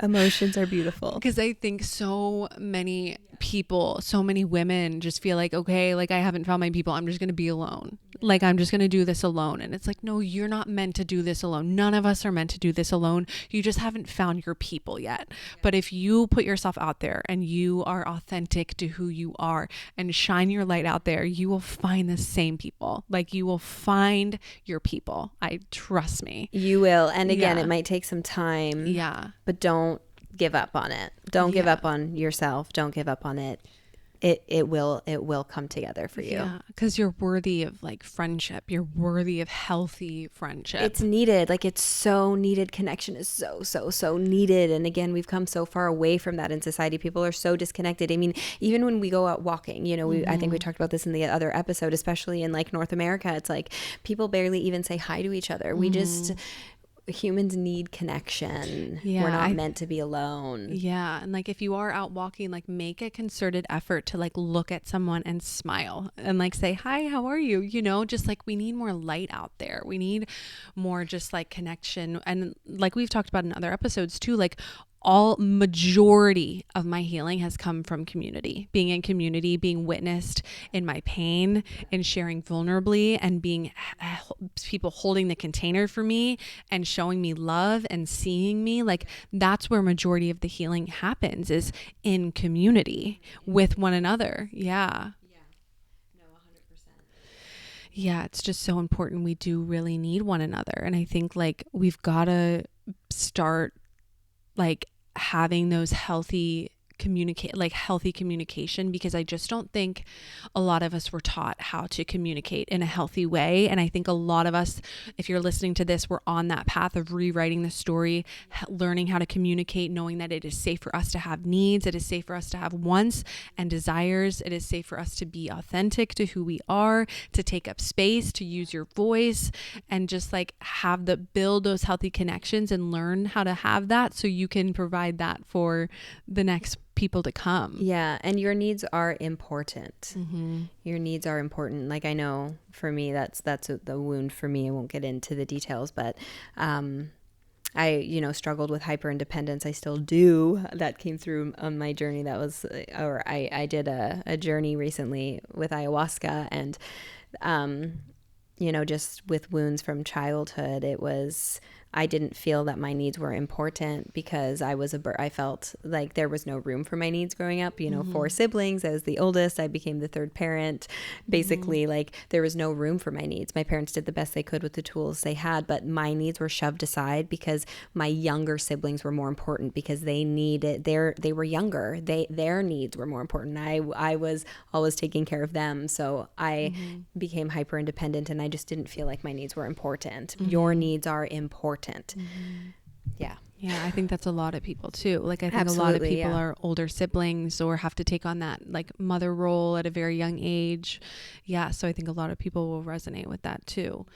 Emotions are beautiful. Because I think so many people, so many women just feel like, okay, like I haven't found my people. I'm just going to be alone. Like I'm just going to do this alone. And it's like, no, you're not meant to do this alone. None of us are meant to do this alone. You just haven't found your people yet. But if you put yourself out there and you are authentic to who you are and shine your light out there, you will find the same people. Like you will find your people. I trust me. You will. And again, it might take some time. Yeah. But don't give up on it. Don't give up on yourself. Don't give up on it. It will come together for you. Yeah, because you're worthy of like friendship. You're worthy of healthy friendship. It's needed. Like it's so needed. Connection is so needed. And again, we've come so far away from that in society. People are so disconnected. I mean, even when we go out walking, you know, I think we talked about this in the other episode, especially in like North America, it's like people barely even say hi to each other. We just... humans need connection. We're not meant to be alone. Yeah. And like if you are out walking, like make a concerted effort to like look at someone and smile and like say, hi, how are you? You know, just like we need more light out there. We need more just like connection. And like we've talked about in other episodes too, like majority of my healing has come from community, being in community, being witnessed in my pain and sharing vulnerably and being people holding the container for me and showing me love and seeing me. Like that's where majority of the healing happens, is in community with one another. Yeah. Yeah, it's just so important. We do really need one another. And I think like we've got to start like having those healthy communication, because I just don't think a lot of us were taught how to communicate in a healthy way. And I think a lot of us, if you're listening to this, we're on that path of rewriting the story, learning how to communicate, knowing that it is safe for us to have needs. It is safe for us to have wants and desires. It is safe for us to be authentic to who we are, to take up space, to use your voice, and just like build those healthy connections and learn how to have that so you can provide that for the next people to come. Yeah. And your needs are important. Your needs are important. Like I know for me, that's the wound for me. I won't get into the details, but I, struggled with hyper independence. I still do. That came through on my journey. I did a journey recently with ayahuasca, and, just with wounds from childhood, I didn't feel that my needs were important because I felt like there was no room for my needs growing up. 4 siblings. I was the oldest. I became the third parent. Basically, like there was no room for my needs. My parents did the best they could with the tools they had, but my needs were shoved aside because my younger siblings were more important, because they were younger. Their needs were more important. I was always taking care of them. So I became hyper independent, and I just didn't feel like my needs were important. Your needs are important. Yeah. I think that's a lot of people too. Like I think a lot of people are older siblings or have to take on that like mother role at a very young age. Yeah. So I think a lot of people will resonate with that too.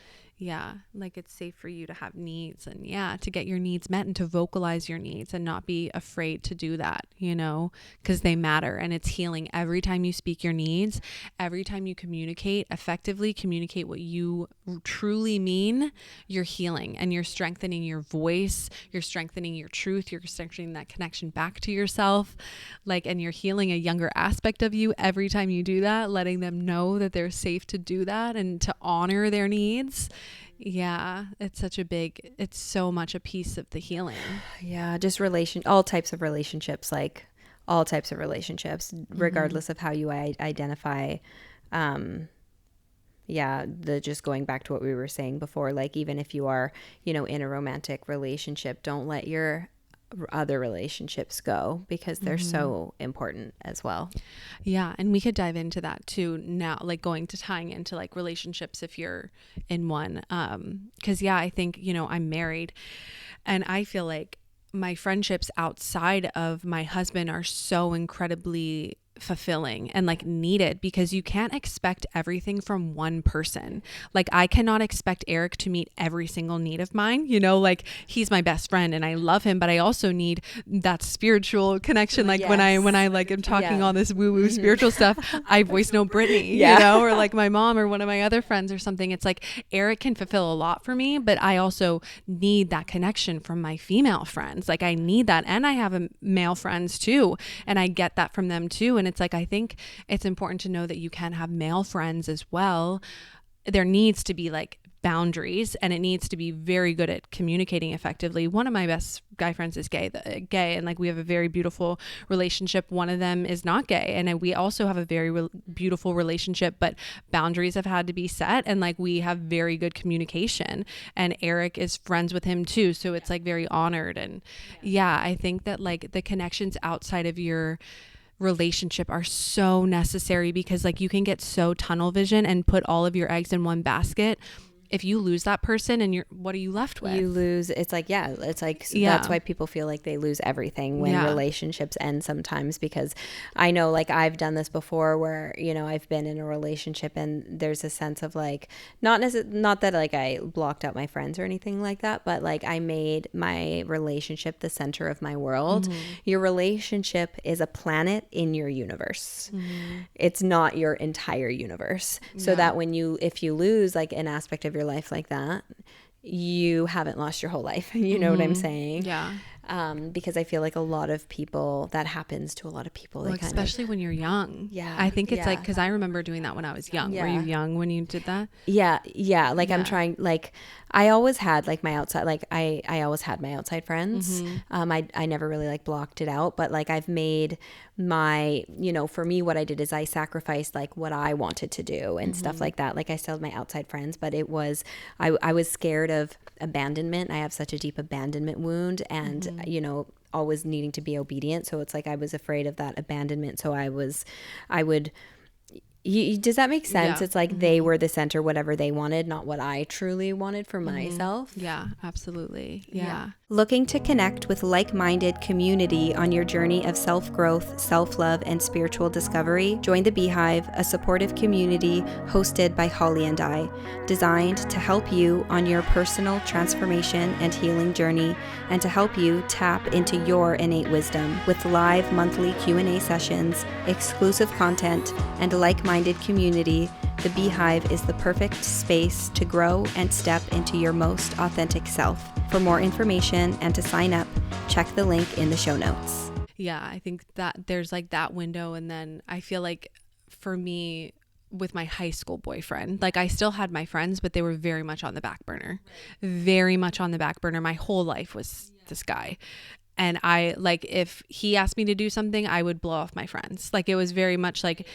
Yeah. Like it's safe for you to have needs and to get your needs met and to vocalize your needs and not be afraid to do that, because they matter, and it's healing. Every time you speak your needs, every time you effectively communicate what you truly mean, you're healing and you're strengthening your voice, you're strengthening your truth, you're strengthening that connection back to yourself, and you're healing a younger aspect of you every time you do that, letting them know that they're safe to do that and to honor their needs. Yeah, it's so much a piece of the healing. Yeah, just all types of relationships, regardless of how you identify. Just going back to what we were saying before, like even if you are, in a romantic relationship, don't let your other relationships go, because they're so important as well. Yeah. And we could dive into that too now, like tying into like relationships if you're in one. 'Cause I think, I'm married, and I feel like my friendships outside of my husband are so incredibly fulfilling and like needed, because you can't expect everything from one person. Like I cannot expect Eric to meet every single need of mine, you know, like he's my best friend and I love him, but I also need that spiritual connection. Like when I like am talking all this woo woo spiritual stuff, I voice note Brittany, you know, or like my mom or one of my other friends or something. It's like Eric can fulfill a lot for me, but I also need that connection from my female friends. Like I need that. And I have a male friends too. And I get that from them too. And it's like, I think it's important to know that you can have male friends as well. There needs to be like boundaries, and it needs to be very good at communicating effectively. One of my best guy friends is gay, and like we have a very beautiful relationship. One of them is not gay, and we also have a very beautiful relationship, but boundaries have had to be set, and like we have very good communication, and Eric is friends with him too, so it's like very honored. And I think that like the connections outside of your relationship are so necessary, because like you can get so tunnel vision and put all of your eggs in one basket. If you lose that person, and what are you left with? You lose. It's like, that's why people feel like they lose everything when relationships end sometimes, because I know like I've done this before where, you know, I've been in a relationship and there's a sense of like, not that like I blocked out my friends or anything like that, but like I made my relationship the center of my world. Mm-hmm. Your relationship is a planet in your universe. Mm-hmm. It's not your entire universe. So that if you lose like an aspect of your life like that, you haven't lost your whole life. You know what I'm saying? Yeah. Because I feel like a lot of people, that happens to a lot of people. Well, especially when you're young. Yeah. I think it's like, because I remember doing that when I was young. Yeah. Were you young when you did that? Yeah. Yeah. Like I'm trying, like I always had like my outside, like I always had my outside friends. Mm-hmm. I never really like blocked it out, but like I've made my, you know, for me, what I did is I sacrificed like what I wanted to do and stuff like that. Like I still had my outside friends, but it was, I was scared of abandonment. I have such a deep abandonment wound, and you know, always needing to be obedient. So it's like I was afraid of that abandonment. So I would does that make sense? Yeah. It's like they were the center, whatever they wanted, not what I truly wanted for myself. Yeah, absolutely. Yeah. Looking to connect with like-minded community on your journey of self-growth, self-love, and spiritual discovery? Join the Beehive, a supportive community hosted by Holly and I, designed to help you on your personal transformation and healing journey, and to help you tap into your innate wisdom with live monthly Q&A sessions, exclusive content, and a like-minded community. The Beehive is the perfect space to grow and step into your most authentic self. For more information and to sign up, check the link in the show notes. Yeah, I think that there's like that window. And then I feel like for me, with my high school boyfriend, like I still had my friends, but they were very much on the back burner. Very much on the back burner. My whole life was this guy. And I, like, if he asked me to do something, I would blow off my friends. Like, it was very much like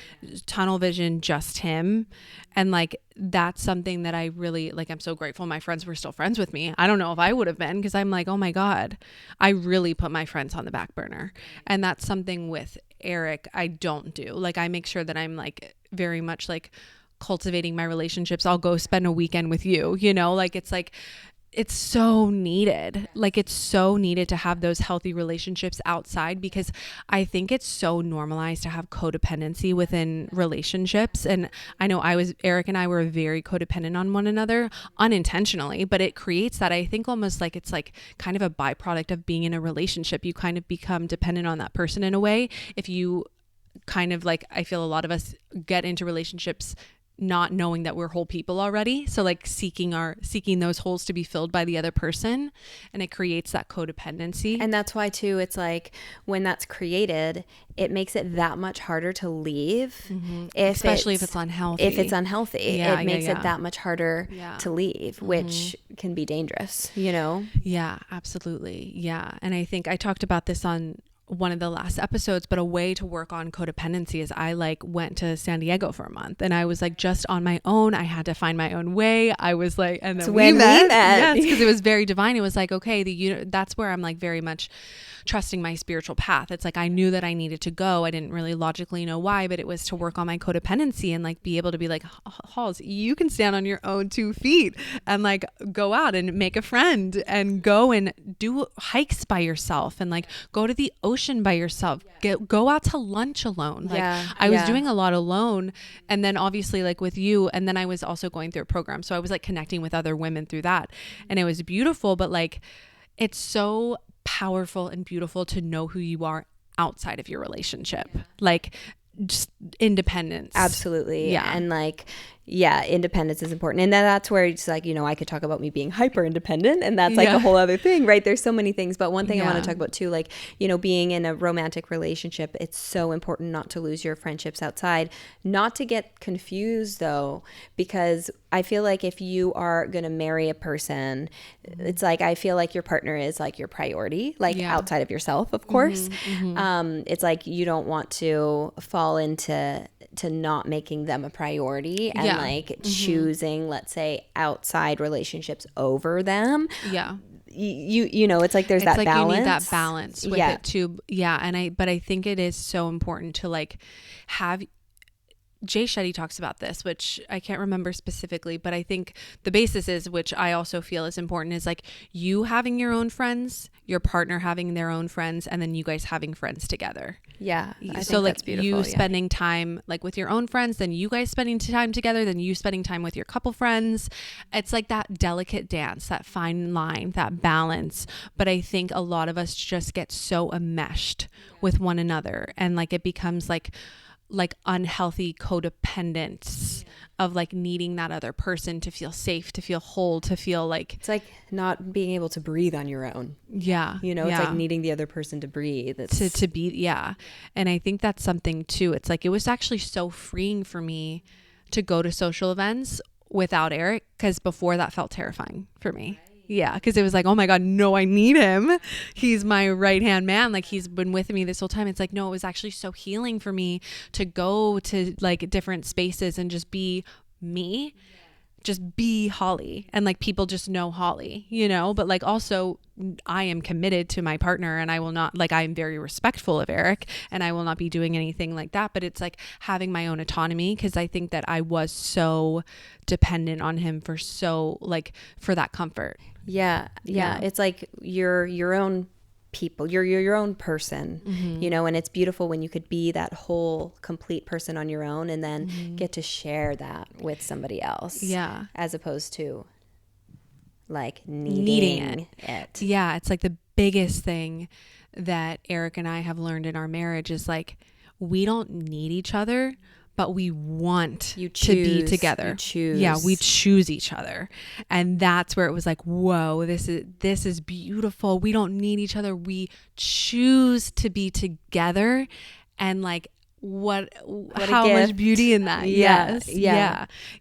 tunnel vision, just him. And like, that's something that I really, like, I'm so grateful my friends were still friends with me. I don't know if I would have been, because I'm like, oh my God, I really put my friends on the back burner. And that's something with Eric I don't do. Like, I make sure that I'm like very much like cultivating my relationships. I'll go spend a weekend with you, you know, like, it's like, it's so needed. Like, it's so needed to have those healthy relationships outside, because I think it's so normalized to have codependency within relationships. And I know Eric and I were very codependent on one another unintentionally, but it creates that, I think, almost like it's like kind of a byproduct of being in a relationship. You kind of become dependent on that person in a way. If you kind of like, I feel a lot of us get into relationships not knowing that we're whole people already. So like seeking those holes to be filled by the other person, and it creates that codependency. And that's why too, it's like when that's created, it makes it that much harder to leave. Mm-hmm. Especially if it's unhealthy. It makes it that much harder to leave, which can be dangerous, you know? Yeah, absolutely. Yeah. And I think I talked about this on one of the last episodes, but a way to work on codependency is I like went to San Diego for a month, and I was like just on my own. I had to find my own way. I was like, and then we met. Yes, because it was very divine. It was like, okay, that's where I'm like very much trusting my spiritual path. It's like I knew that I needed to go. I didn't really logically know why, but it was to work on my codependency and like be able to be like, Halls, you can stand on your own 2 feet and like go out and make a friend and go and do hikes by yourself and like go to the ocean ocean by yourself. Go out to lunch alone. Like I was doing a lot alone. And then obviously like with you, and then I was also going through a program. So I was like connecting with other women through that. And it was beautiful, but like, it's so powerful and beautiful to know who you are outside of your relationship. Like just independence. Absolutely. Yeah. And like, yeah, independence is important. And then that's where it's like, you know, I could talk about me being hyper independent, and that's like a whole other thing, right? There's so many things. But one thing I want to talk about too, like, you know, being in a romantic relationship, it's so important not to lose your friendships outside, not to get confused though, because I feel like if you are going to marry a person, it's like, I feel like your partner is like your priority, like outside of yourself, of course. It's like, you don't want to fall into not making them a priority and like choosing, let's say, outside relationships over them. You know, it's like there's that balance. You need that balance with it too. But I think it is so important to like have. Jay Shetty talks about this, which I can't remember specifically, but I think the basis is, which I also feel is important, is like you having your own friends, your partner having their own friends, and then you guys having friends together. Yeah. So like you spending time like with your own friends, then you guys spending time together, then you spending time with your couple friends. It's like that delicate dance, that fine line, that balance. But I think a lot of us just get so enmeshed with one another, and like it becomes like unhealthy codependence of like needing that other person to feel safe, to feel whole, to feel like it's like not being able to breathe on your own. You know, it's like needing the other person to breathe. To be. And I think that's something too. It's like, it was actually so freeing for me to go to social events without Eric, because before that felt terrifying for me. Because it was like, oh my God, no, I need him. He's my right-hand man. Like, he's been with me this whole time. It's like, no, it was actually so healing for me to go to like different spaces and just be me, just be Holly. And like people just know Holly, you know, but like also I am committed to my partner, and I will not, like, I am very respectful of Eric, and I will not be doing anything like that. But it's like having my own autonomy, because I think that I was so dependent on him for that comfort. It's like you're your own people, you're your own person, you know, and it's beautiful when you could be that whole complete person on your own, and then get to share that with somebody else, as opposed to like needing it. It's like the biggest thing that Eric and I have learned in our marriage is like, we don't need each other, but we want to be together. We choose each other. And that's where it was like, whoa, this is beautiful. We don't need each other. We choose to be together. And like, how much beauty in that.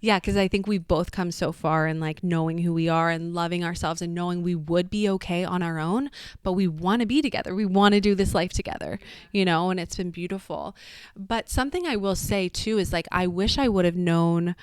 Because I think we've both come so far in like knowing who we are and loving ourselves and knowing we would be okay on our own, but we want to be together. We want to do this life together, you know, and it's been beautiful. But something I will say too is like, I wish I would have known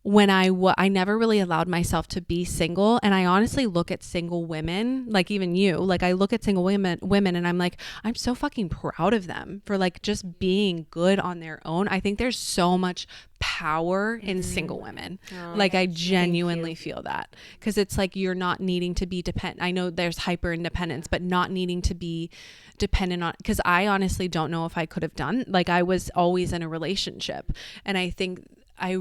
when I never really allowed myself to be single. And I honestly look at single women, like even you, like I look at single women and I'm like, I'm so fucking proud of them for like just being good on their own. I think there's so much power in single women. Like I genuinely feel that, because it's like you're not needing to be dependent. I know there's hyper independence, but not needing to be dependent on, because I honestly don't know if I could have done, like I was always in a relationship. And I think I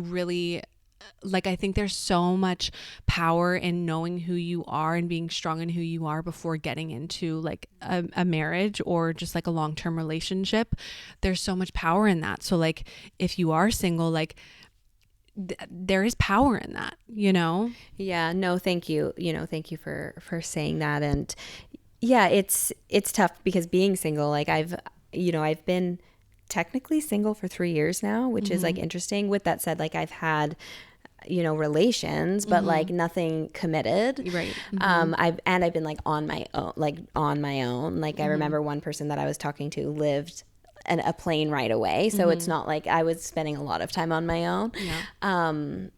think there's so much power in knowing who you are and being strong in who you are before getting into like a marriage or just like a long-term relationship. There's so much power in that. So like if you are single, like there is power in that, you know? No, thank you. You know, thank you for saying that. And it's tough because being single, like I've been technically single for 3 years now, which is like interesting. With that said, like I've had, you know, relations, but like nothing committed. Right. I've been like on my own. Like I remember one person that I was talking to lived a plane ride away. So it's not like I was spending a lot of time on my own.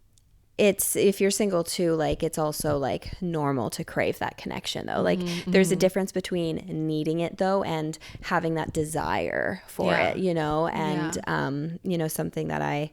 It's, if you're single too, like it's also like normal to crave that connection though. Like there's a difference between needing it though and having that desire for it, you know? And, you know, something that I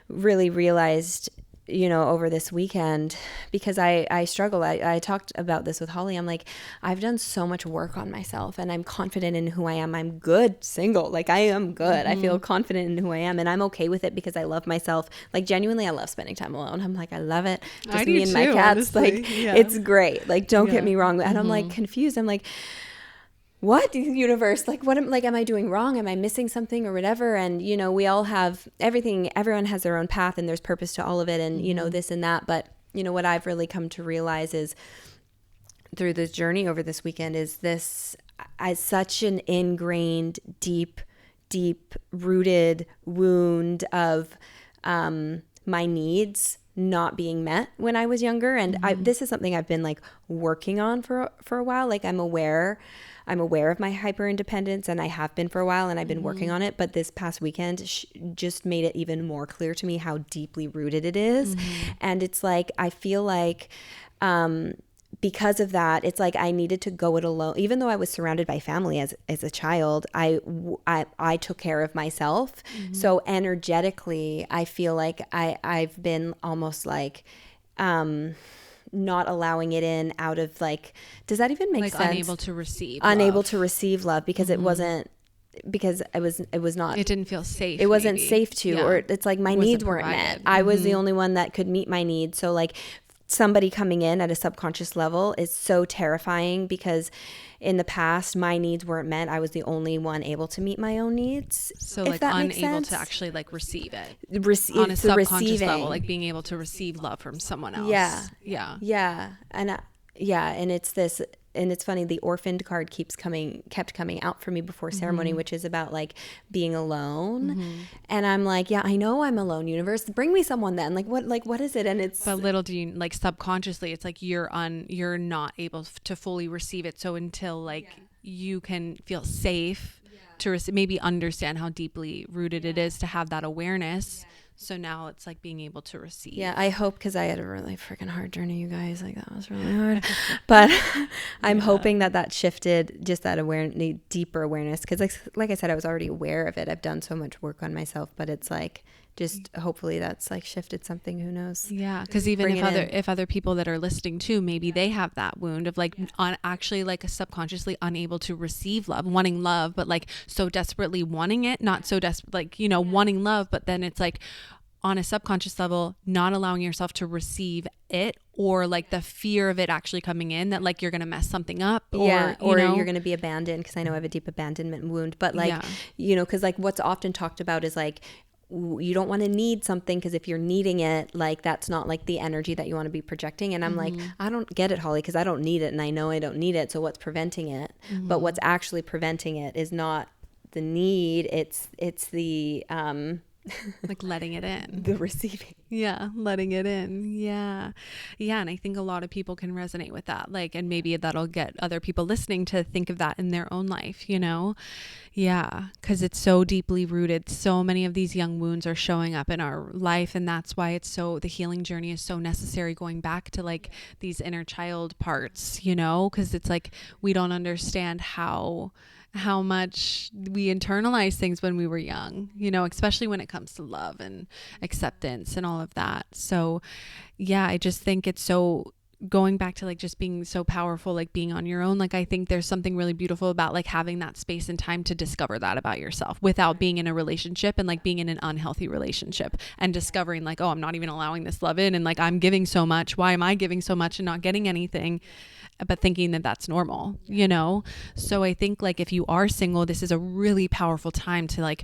really realized over this weekend, because I struggle. I talked about this with Holly. I'm like, I've done so much work on myself and I'm confident in who I am. I'm good single. Like I am good. I feel confident in who I am and I'm okay with it because I love myself. Like genuinely, I love spending time alone. I'm like, I love it. Just me and my cats. Honestly. Like it's great. Like don't get me wrong. And I'm like confused. I'm like, what universe? Like what am I doing wrong? Am I missing something or whatever? And we all have everything. Everyone has their own path and there's purpose to all of it, and this and that. But what I've really come to realize is through this journey over this weekend is this as such an ingrained, deep rooted wound of my needs not being met when I was younger. And this is something I've been like working on for a while. Like I'm aware of my hyper independence, and I have been for a while, and I've been working on it. But this past weekend just made it even more clear to me how deeply rooted it is. And it's like, I feel like, because of that, it's like I needed to go it alone. Even though I was surrounded by family as a child, I took care of myself. So energetically, I feel like I've been almost like, not allowing it in out of like, does that even make sense? Unable to receive love because it wasn't, because it was not, it didn't feel safe. It wasn't safe to, or it's like my needs weren't met. I was the only one that could meet my needs. So like somebody coming in at a subconscious level is so terrifying, because in the past my needs weren't met. I was the only one able to meet my own needs. So like unable to actually like receive it on a subconscious level, like being able to receive love from someone else. And it's this, and it's funny, the orphaned card kept coming out for me before ceremony, which is about like being alone. And I'm like, yeah, I know I'm alone, universe. Bring me someone then. Like what is it? And it's, but little do you, like subconsciously, it's like you're not able to fully receive it. So until like you can feel safe to maybe understand how deeply rooted it is to have that awareness. So now it's like being able to receive. Yeah, I hope, because I had a really freaking hard journey, you guys. Like that was really hard. But I'm hoping that shifted just that awareness, deeper awareness. Because like I said, I was already aware of it. I've done so much work on myself, but it's like just hopefully that's like shifted something. Who knows? Yeah, because even if other people that are listening too, maybe they have that wound of like actually like subconsciously unable to receive love, wanting love, but like so desperately wanting it, not so desperate, like wanting love, but then it's like on a subconscious level, not allowing yourself to receive it, or like the fear of it actually coming in, that like you're going to mess something up, or you're going to be abandoned, because I know I have a deep abandonment wound. But like, because like what's often talked about is like, you don't want to need something, because if you're needing it, like that's not like the energy that you want to be projecting. And I'm like, I don't get it, Holly, because I don't need it, and I know I don't need it. So what's preventing it? But what's actually preventing it is not the need, it's the like letting it in, the receiving. Letting it in. And I think a lot of people can resonate with that, like, and maybe that'll get other people listening to think of that in their own life, because it's so deeply rooted. So many of these young wounds are showing up in our life, and that's why the healing journey is so necessary, going back to like these inner child parts, because it's like we don't understand how much we internalize things when we were young, especially when it comes to love and acceptance and all of that. So I just think it's so, going back to like just being so powerful, like being on your own. Like I think there's something really beautiful about like having that space and time to discover that about yourself without being in a relationship and like being in an unhealthy relationship, and discovering like, oh, I'm not even allowing this love in, and like I'm giving so much. Why am I giving so much and not getting anything? But thinking that that's normal, So I think like if you are single, this is a really powerful time to like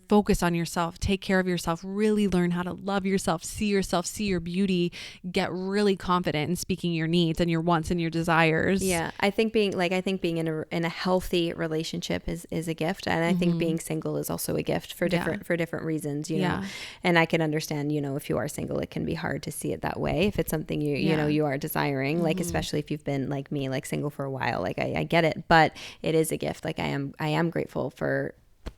focus on yourself, take care of yourself, really learn how to love yourself, see your beauty, get really confident in speaking your needs and your wants and your desires. Yeah. I think being in a healthy relationship is a gift. And I think being single is also a gift for different reasons, know, and I can understand, if you are single, it can be hard to see it that way. If it's something you are desiring, like, especially if you've been like me, like single for a while, like I get it, but it is a gift. Like I am grateful for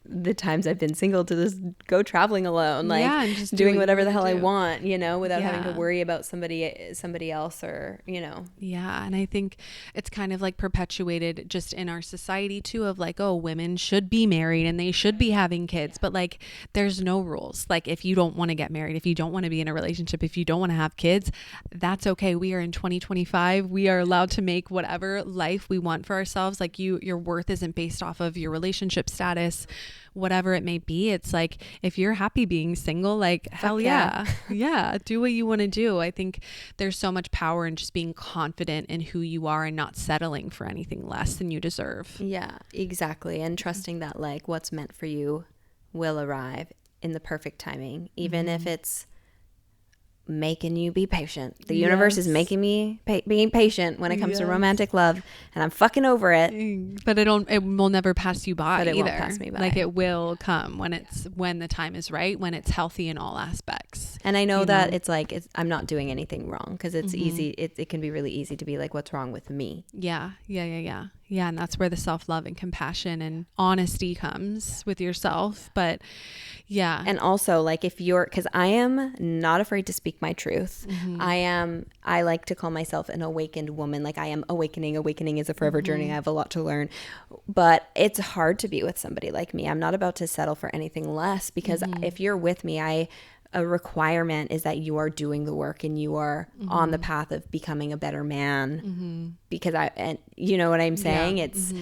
the times I've been single to just go traveling alone, like and just doing whatever the hell I want, you know, without having to Yeah. worry about somebody else or, you know. Yeah. And I think it's kind of like perpetuated just in our society too, of like, oh, women should be married and they should be having kids. But like, there's no rules. Like, if you don't want to get married, if you don't want to be in a relationship, if you don't want to have kids, that's okay. We are in 2025. We are allowed to make whatever life we want for ourselves. Like, your worth isn't based off of your relationship status, whatever it may be. It's like, if you're happy being single, like, hell yeah. Yeah. Do what you want to do. I think there's so much power in just being confident in who you are and not settling for anything less than you deserve. Yeah, exactly. And trusting that like what's meant for you will arrive in the perfect timing, even if it's making you be patient. The universe is making me being patient when it comes to romantic love, and I'm fucking over it. But it will never pass you by. But it either. won't pass me by. Like, it will come when the time is right, when it's healthy in all aspects. And I know that it's like I'm not doing anything wrong, because it's easy. It can be really easy to be like, what's wrong with me? Yeah. And that's where the self-love and compassion and honesty comes with yourself. But yeah. And also, like, because I am not afraid to speak my truth. I like to call myself an awakened woman. Like, I am awakening. Awakening is a forever journey. I have a lot to learn, but it's hard to be with somebody like me. I'm not about to settle for anything less, because if you're with me, a requirement is that you are doing the work and you are on the path of becoming a better man, because and you know what I'm saying? It's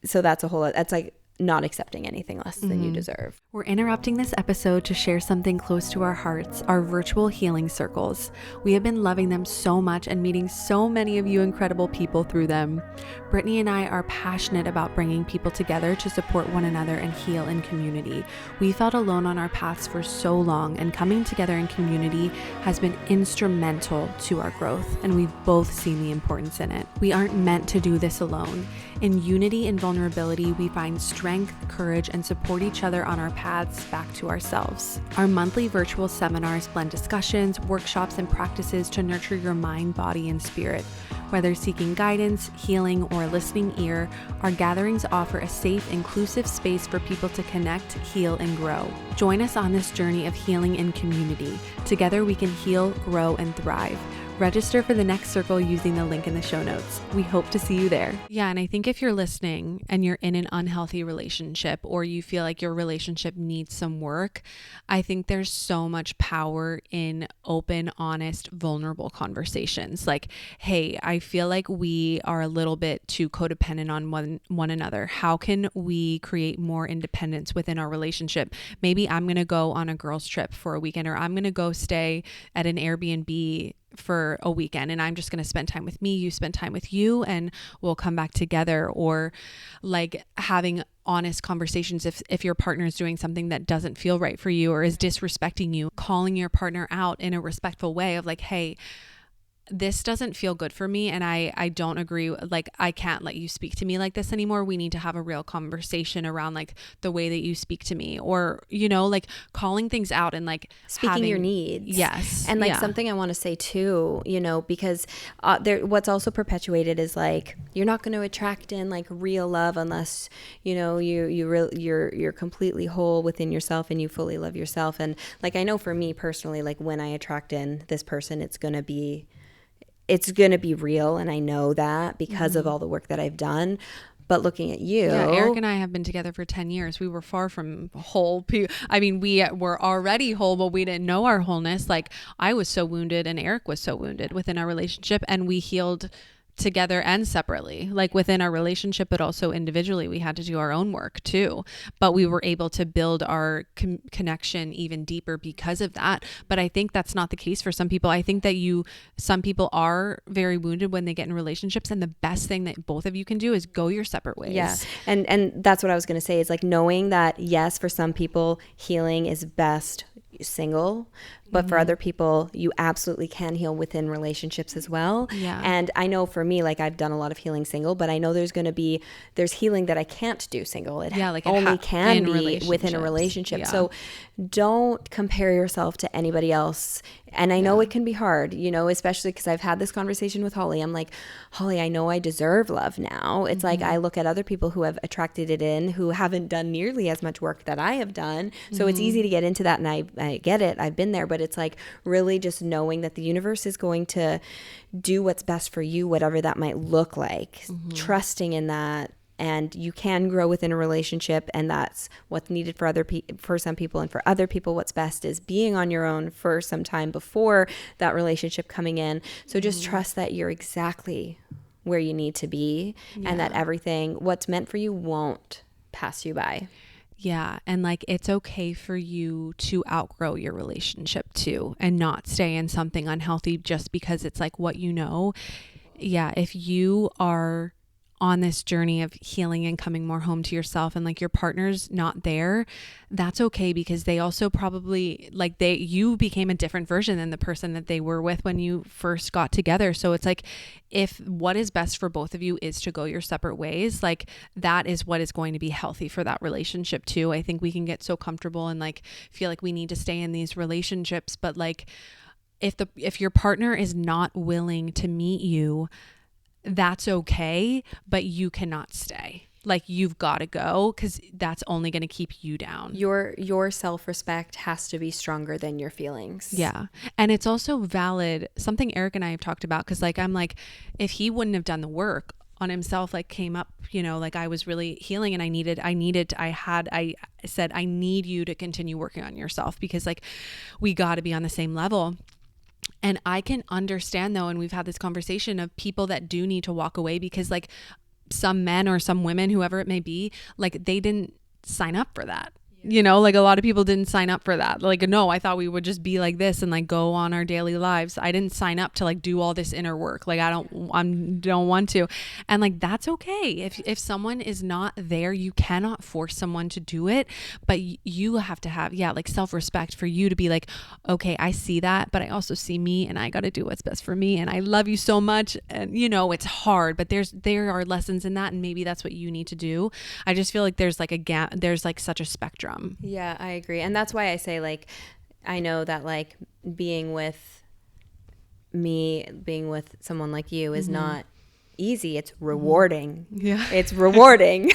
so that's like not accepting anything less than you deserve. We're interrupting this episode to share something close to our hearts, our virtual healing circles. We have been loving them so much and meeting so many of you incredible people through them. Brittany and I are passionate about bringing people together to support one another and heal in community. We felt alone on our paths for so long, and coming together in community has been instrumental to our growth, and we've both seen the importance in it. We aren't meant to do this alone. In unity and vulnerability, we find strength, courage, and support each other on our paths back to ourselves. Our monthly virtual seminars blend discussions, workshops, and practices to nurture your mind, body, and spirit. Whether seeking guidance, healing, or a listening ear, our gatherings offer a safe, inclusive space for people to connect, heal, and grow. Join us on this journey of healing in community. Together we can heal, grow, and thrive. Register for the next circle using the link in the show notes. We hope to see you there. Yeah, and I think if you're listening and you're in an unhealthy relationship, or you feel like your relationship needs some work, I think there's so much power in open, honest, vulnerable conversations. Like, hey, I feel like we are a little bit too codependent on one another. How can we create more independence within our relationship? Maybe I'm going to go on a girls' trip for a weekend, or I'm going to go stay at an Airbnb for a weekend, and I'm just going to spend time with me, you spend time with you, and we'll come back together. Or like having honest conversations if your partner is doing something that doesn't feel right for you or is disrespecting you, calling your partner out in a respectful way of like, hey, this doesn't feel good for me, and I don't agree. Like, I can't let you speak to me like this anymore. We need to have a real conversation around like the way that you speak to me, or, you know, like calling things out and like speaking your needs. Yes. And like something I want to say too, you know, because what's also perpetuated is like, you're not going to attract in like real love unless, you know, you're completely whole within yourself and you fully love yourself. And like, I know for me personally, like when I attract in this person, it's going to be real. And I know that because of all the work that I've done. But looking at you. Yeah, Eric and I have been together for 10 years. We were far from whole. I mean, we were already whole, but we didn't know our wholeness. Like, I was so wounded and Eric was so wounded within our relationship, and we healed together and separately, like within our relationship, but also individually. We had to do our own work too, but we were able to build our connection even deeper because of that. But I think that's not the case for some people. I think that some people are very wounded when they get in relationships, and the best thing that both of you can do is go your separate ways. Yeah. And that's what I was going to say, is like knowing that, yes, for some people healing is best single, but for other people, you absolutely can heal within relationships as well. Yeah. And I know for me, like I've done a lot of healing single, but I know there's healing that I can't do single. It only can be within a relationship. So don't compare yourself to anybody else. And I know it can be hard, especially because I've had this conversation with Holly. I'm like, Holly, I know I deserve love now. It's like I look at other people who have attracted it in, who haven't done nearly as much work that I have done. So it's easy to get into that. And I get it. I've been there. But it's like really just knowing that the universe is going to do what's best for you, whatever that might look like, trusting in that. And you can grow within a relationship, and that's what's needed for some people, and for other people what's best is being on your own for some time before that relationship coming in. So just trust that you're exactly where you need to be, and that everything what's meant for you won't pass you by. Yeah. And like, it's okay for you to outgrow your relationship too, and not stay in something unhealthy just because it's like what you know. Yeah. If you are on this journey of healing and coming more home to yourself, and like your partner's not there, that's okay, because they also probably you became a different version than the person that they were with when you first got together. So it's like, if what is best for both of you is to go your separate ways, like that is what is going to be healthy for that relationship too. I think we can get so comfortable and like feel like we need to stay in these relationships, but like if your partner is not willing to meet you, that's okay, but you cannot stay. Like, you've got to go, because that's only going to keep you down. Your self-respect has to be stronger than your feelings. Yeah. And it's also valid, something Eric and I have talked about, because like I'm like, if he wouldn't have done the work on himself, like came up, like I was really healing, and I said, I need you to continue working on yourself, because like we got to be on the same level. And I can understand though, and we've had this conversation of people that do need to walk away, because like some men or some women, whoever it may be, like they didn't sign up for that. Like a lot of people didn't sign up for that. Like, no, I thought we would just be like this and like go on our daily lives. I didn't sign up to like do all this inner work. Like I don't want to. And like, that's okay. If someone is not there, you cannot force someone to do it, but you have to have, like self-respect for you to be like, okay, I see that, but I also see me, and I got to do what's best for me. And I love you so much. And it's hard, but there are lessons in that. And maybe that's what you need to do. I just feel like there's like a gap. There's like such a spectrum. Yeah, I agree. And that's why I say, like, I know that like being with someone like you is not easy. It's rewarding. Yeah. It's rewarding.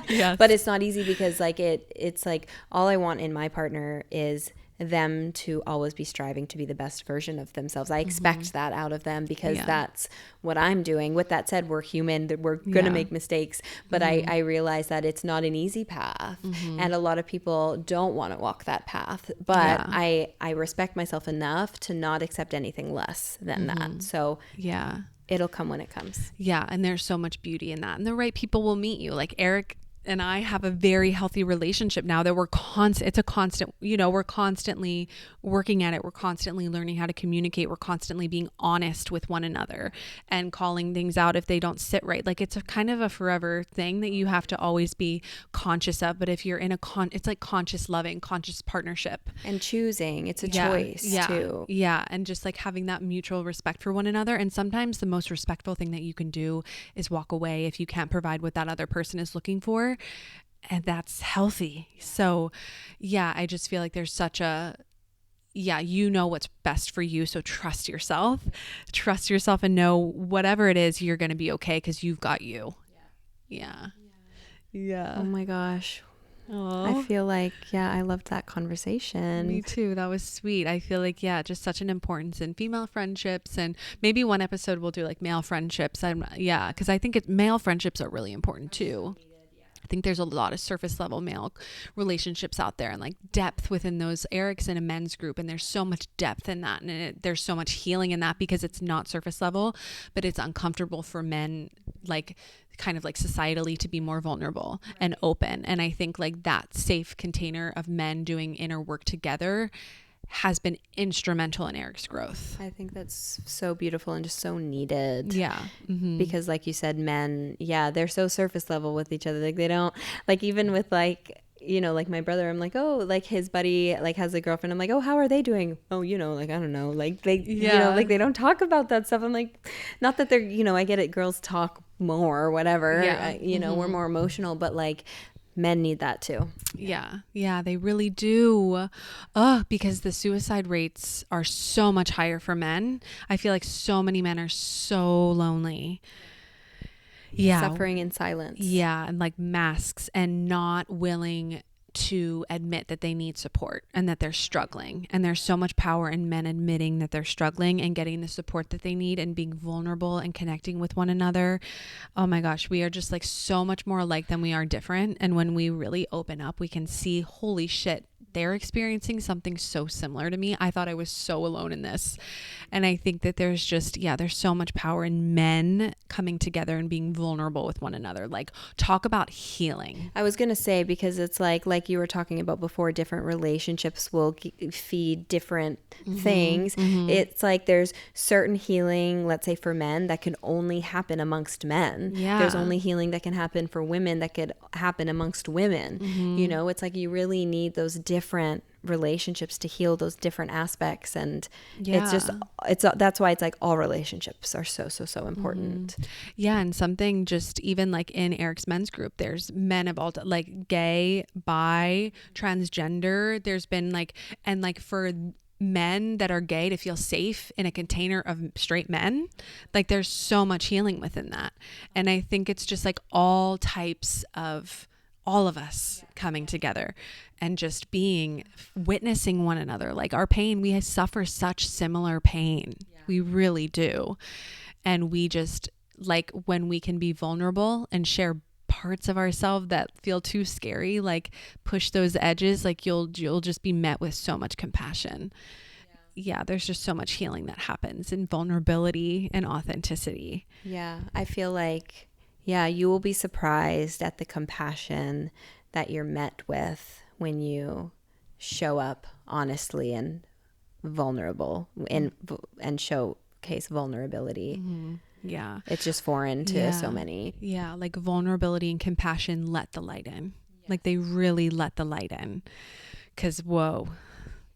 Yes. But it's not easy, because like it's like all I want in my partner is them to always be striving to be the best version of themselves. I expect that out of them, because that's what I'm doing. With that said, we're human, we're going to make mistakes, but I realize that it's not an easy path, and a lot of people don't want to walk that path, but I respect myself enough to not accept anything less than that. So it'll come when it comes. Yeah. And there's so much beauty in that, and the right people will meet you. Like Eric and I have a very healthy relationship now that we're we're constantly working at it. We're constantly learning how to communicate. We're constantly being honest with one another and calling things out if they don't sit right. Like, it's a kind of a forever thing that you have to always be conscious of. But if you're in it's like conscious loving, conscious partnership. And choosing, it's a choice too. Yeah. And just like having that mutual respect for one another. And sometimes the most respectful thing that you can do is walk away if you can't provide what that other person is looking for. And that's healthy. So I just feel like there's such a, what's best for you. So trust yourself and know whatever it is, you're going to be okay, because you've got you. Yeah. Oh my gosh. Aww. I feel like, I loved that conversation. Me too. That was sweet. I feel like, just such an importance in female friendships, and maybe one episode we'll do like male friendships. Because I think male friendships are really important too. I think there's a lot of surface level male relationships out there, and like depth within those. Eric's in a men's group, and there's so much depth in that, and there's so much healing in that, because it's not surface level, but it's uncomfortable for men, like kind of like societally, to be more vulnerable and open. And I think like that safe container of men doing inner work together has been instrumental in Eric's growth. I think that's so beautiful and just so needed. Yeah. Mm-hmm. Because like you said, men, they're so surface level with each other. Like they don't, like even with like, you know, like my brother, I'm like, oh, like his buddy like has a girlfriend. I'm like, oh, how are they doing? Oh, you know, like, I don't know. Like they, you know, like they don't talk about that stuff. I'm like, not that they're, you know, I get it. Girls talk more or whatever, you know, we're more emotional, but like men need that too. Yeah, they really do. Because the suicide rates are so much higher for men. I feel like so many men are so lonely. Yeah. Suffering in silence. Yeah. And like masks and not willing to admit that they need support and that they're struggling. And there's so much power in men admitting that they're struggling and getting the support that they need and being vulnerable and connecting with one another. Oh my gosh, we are just like so much more alike than we are different. And when we really open up, we can see, holy shit, they're experiencing something so similar to me. I thought I was so alone in this. And I think that there's just, there's so much power in men coming together and being vulnerable with one another. Like, talk about healing. I was going to say, because it's like you were talking about before, different relationships will feed different things. It's like there's certain healing, let's say for men, that can only happen amongst men. There's only healing that can happen for women that could happen amongst women. You know, it's like you really need those different relationships to heal those different aspects. And it's just, that's why it's like all relationships are so important. And something just even like in Eric's men's group, there's men of all like gay, bi, transgender. There's been like, and like for men that are gay to feel safe in a container of straight men, like there's so much healing within that. And I think it's just like all types of all of us coming together and just witnessing one another. Like our pain, we suffer such similar pain. We really do. And we just like when we can be vulnerable and share parts of ourselves that feel too scary, like push those edges, like you'll just be met with so much compassion. There's just so much healing that happens in vulnerability and authenticity. I feel like you will be surprised at the compassion that you're met with when you show up honestly and vulnerable and showcase vulnerability. It's just foreign to so many. Like vulnerability and compassion let the light in. Like they really let the light in, because whoa,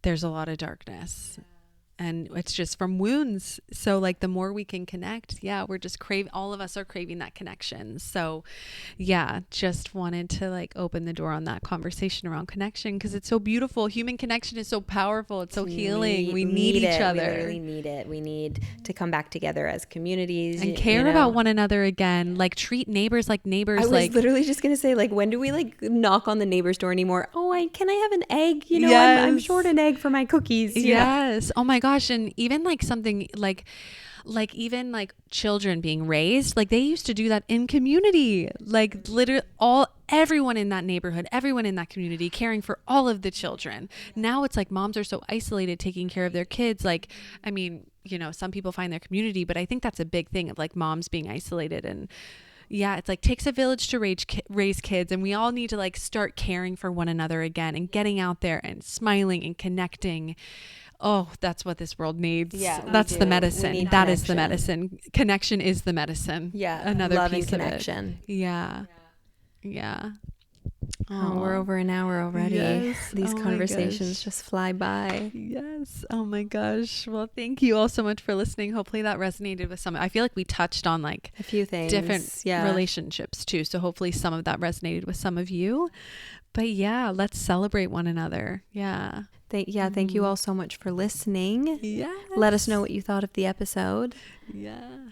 there's a lot of darkness. And it's just from wounds. So like the more we can connect, we're just all of us are craving that connection. So just wanted to like open the door on that conversation around connection, because it's so beautiful. Human connection is so powerful. It's so healing. We need each other. We really need it. We need to come back together as communities. And care about one another again. Like treat neighbors like neighbors. I was literally just going to say, like, when do we like knock on the neighbor's door anymore? Oh, can I have an egg? You know, I'm short an egg for my cookies. Yes. Oh my gosh. And even like something like even like children being raised, like they used to do that in community, like literally everyone in that neighborhood, everyone in that community caring for all of the children. Now it's like moms are so isolated taking care of their kids. Like, I mean, you know, some people find their community, but I think that's a big thing of like moms being isolated. And it's like takes a village to raise kids, and we all need to like start caring for one another again and getting out there and smiling and connecting. Oh, that's what this world needs. That's the medicine. That is the medicine. Connection is the medicine. Another love piece and connection. of it. Oh, we're over an hour already. Yes. These conversations just fly by. Yes. Oh my gosh. Well, thank you all so much for listening. Hopefully that resonated with some. I feel like we touched on like a few things, different relationships too. So hopefully some of that resonated with some of you. But let's celebrate one another. Thank you all so much for listening. Let us know what you thought of the episode.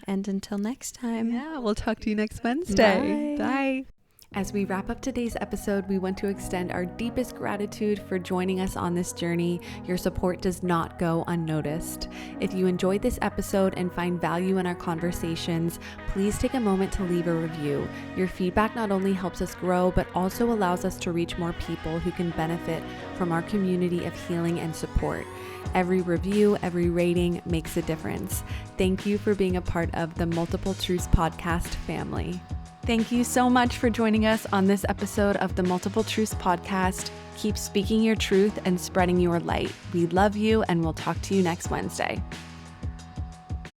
And until next time. We'll talk to you next Wednesday. Bye. As we wrap up today's episode, we want to extend our deepest gratitude for joining us on this journey. Your support does not go unnoticed. If you enjoyed this episode and find value in our conversations, please take a moment to leave a review. Your feedback not only helps us grow, but also allows us to reach more people who can benefit from our community of healing and support. Every review, every rating makes a difference. Thank you for being a part of the Multiple Truths podcast family. Thank you so much for joining us on this episode of the Multiple Truths podcast. Keep speaking your truth and spreading your light. We love you, and we'll talk to you next Wednesday.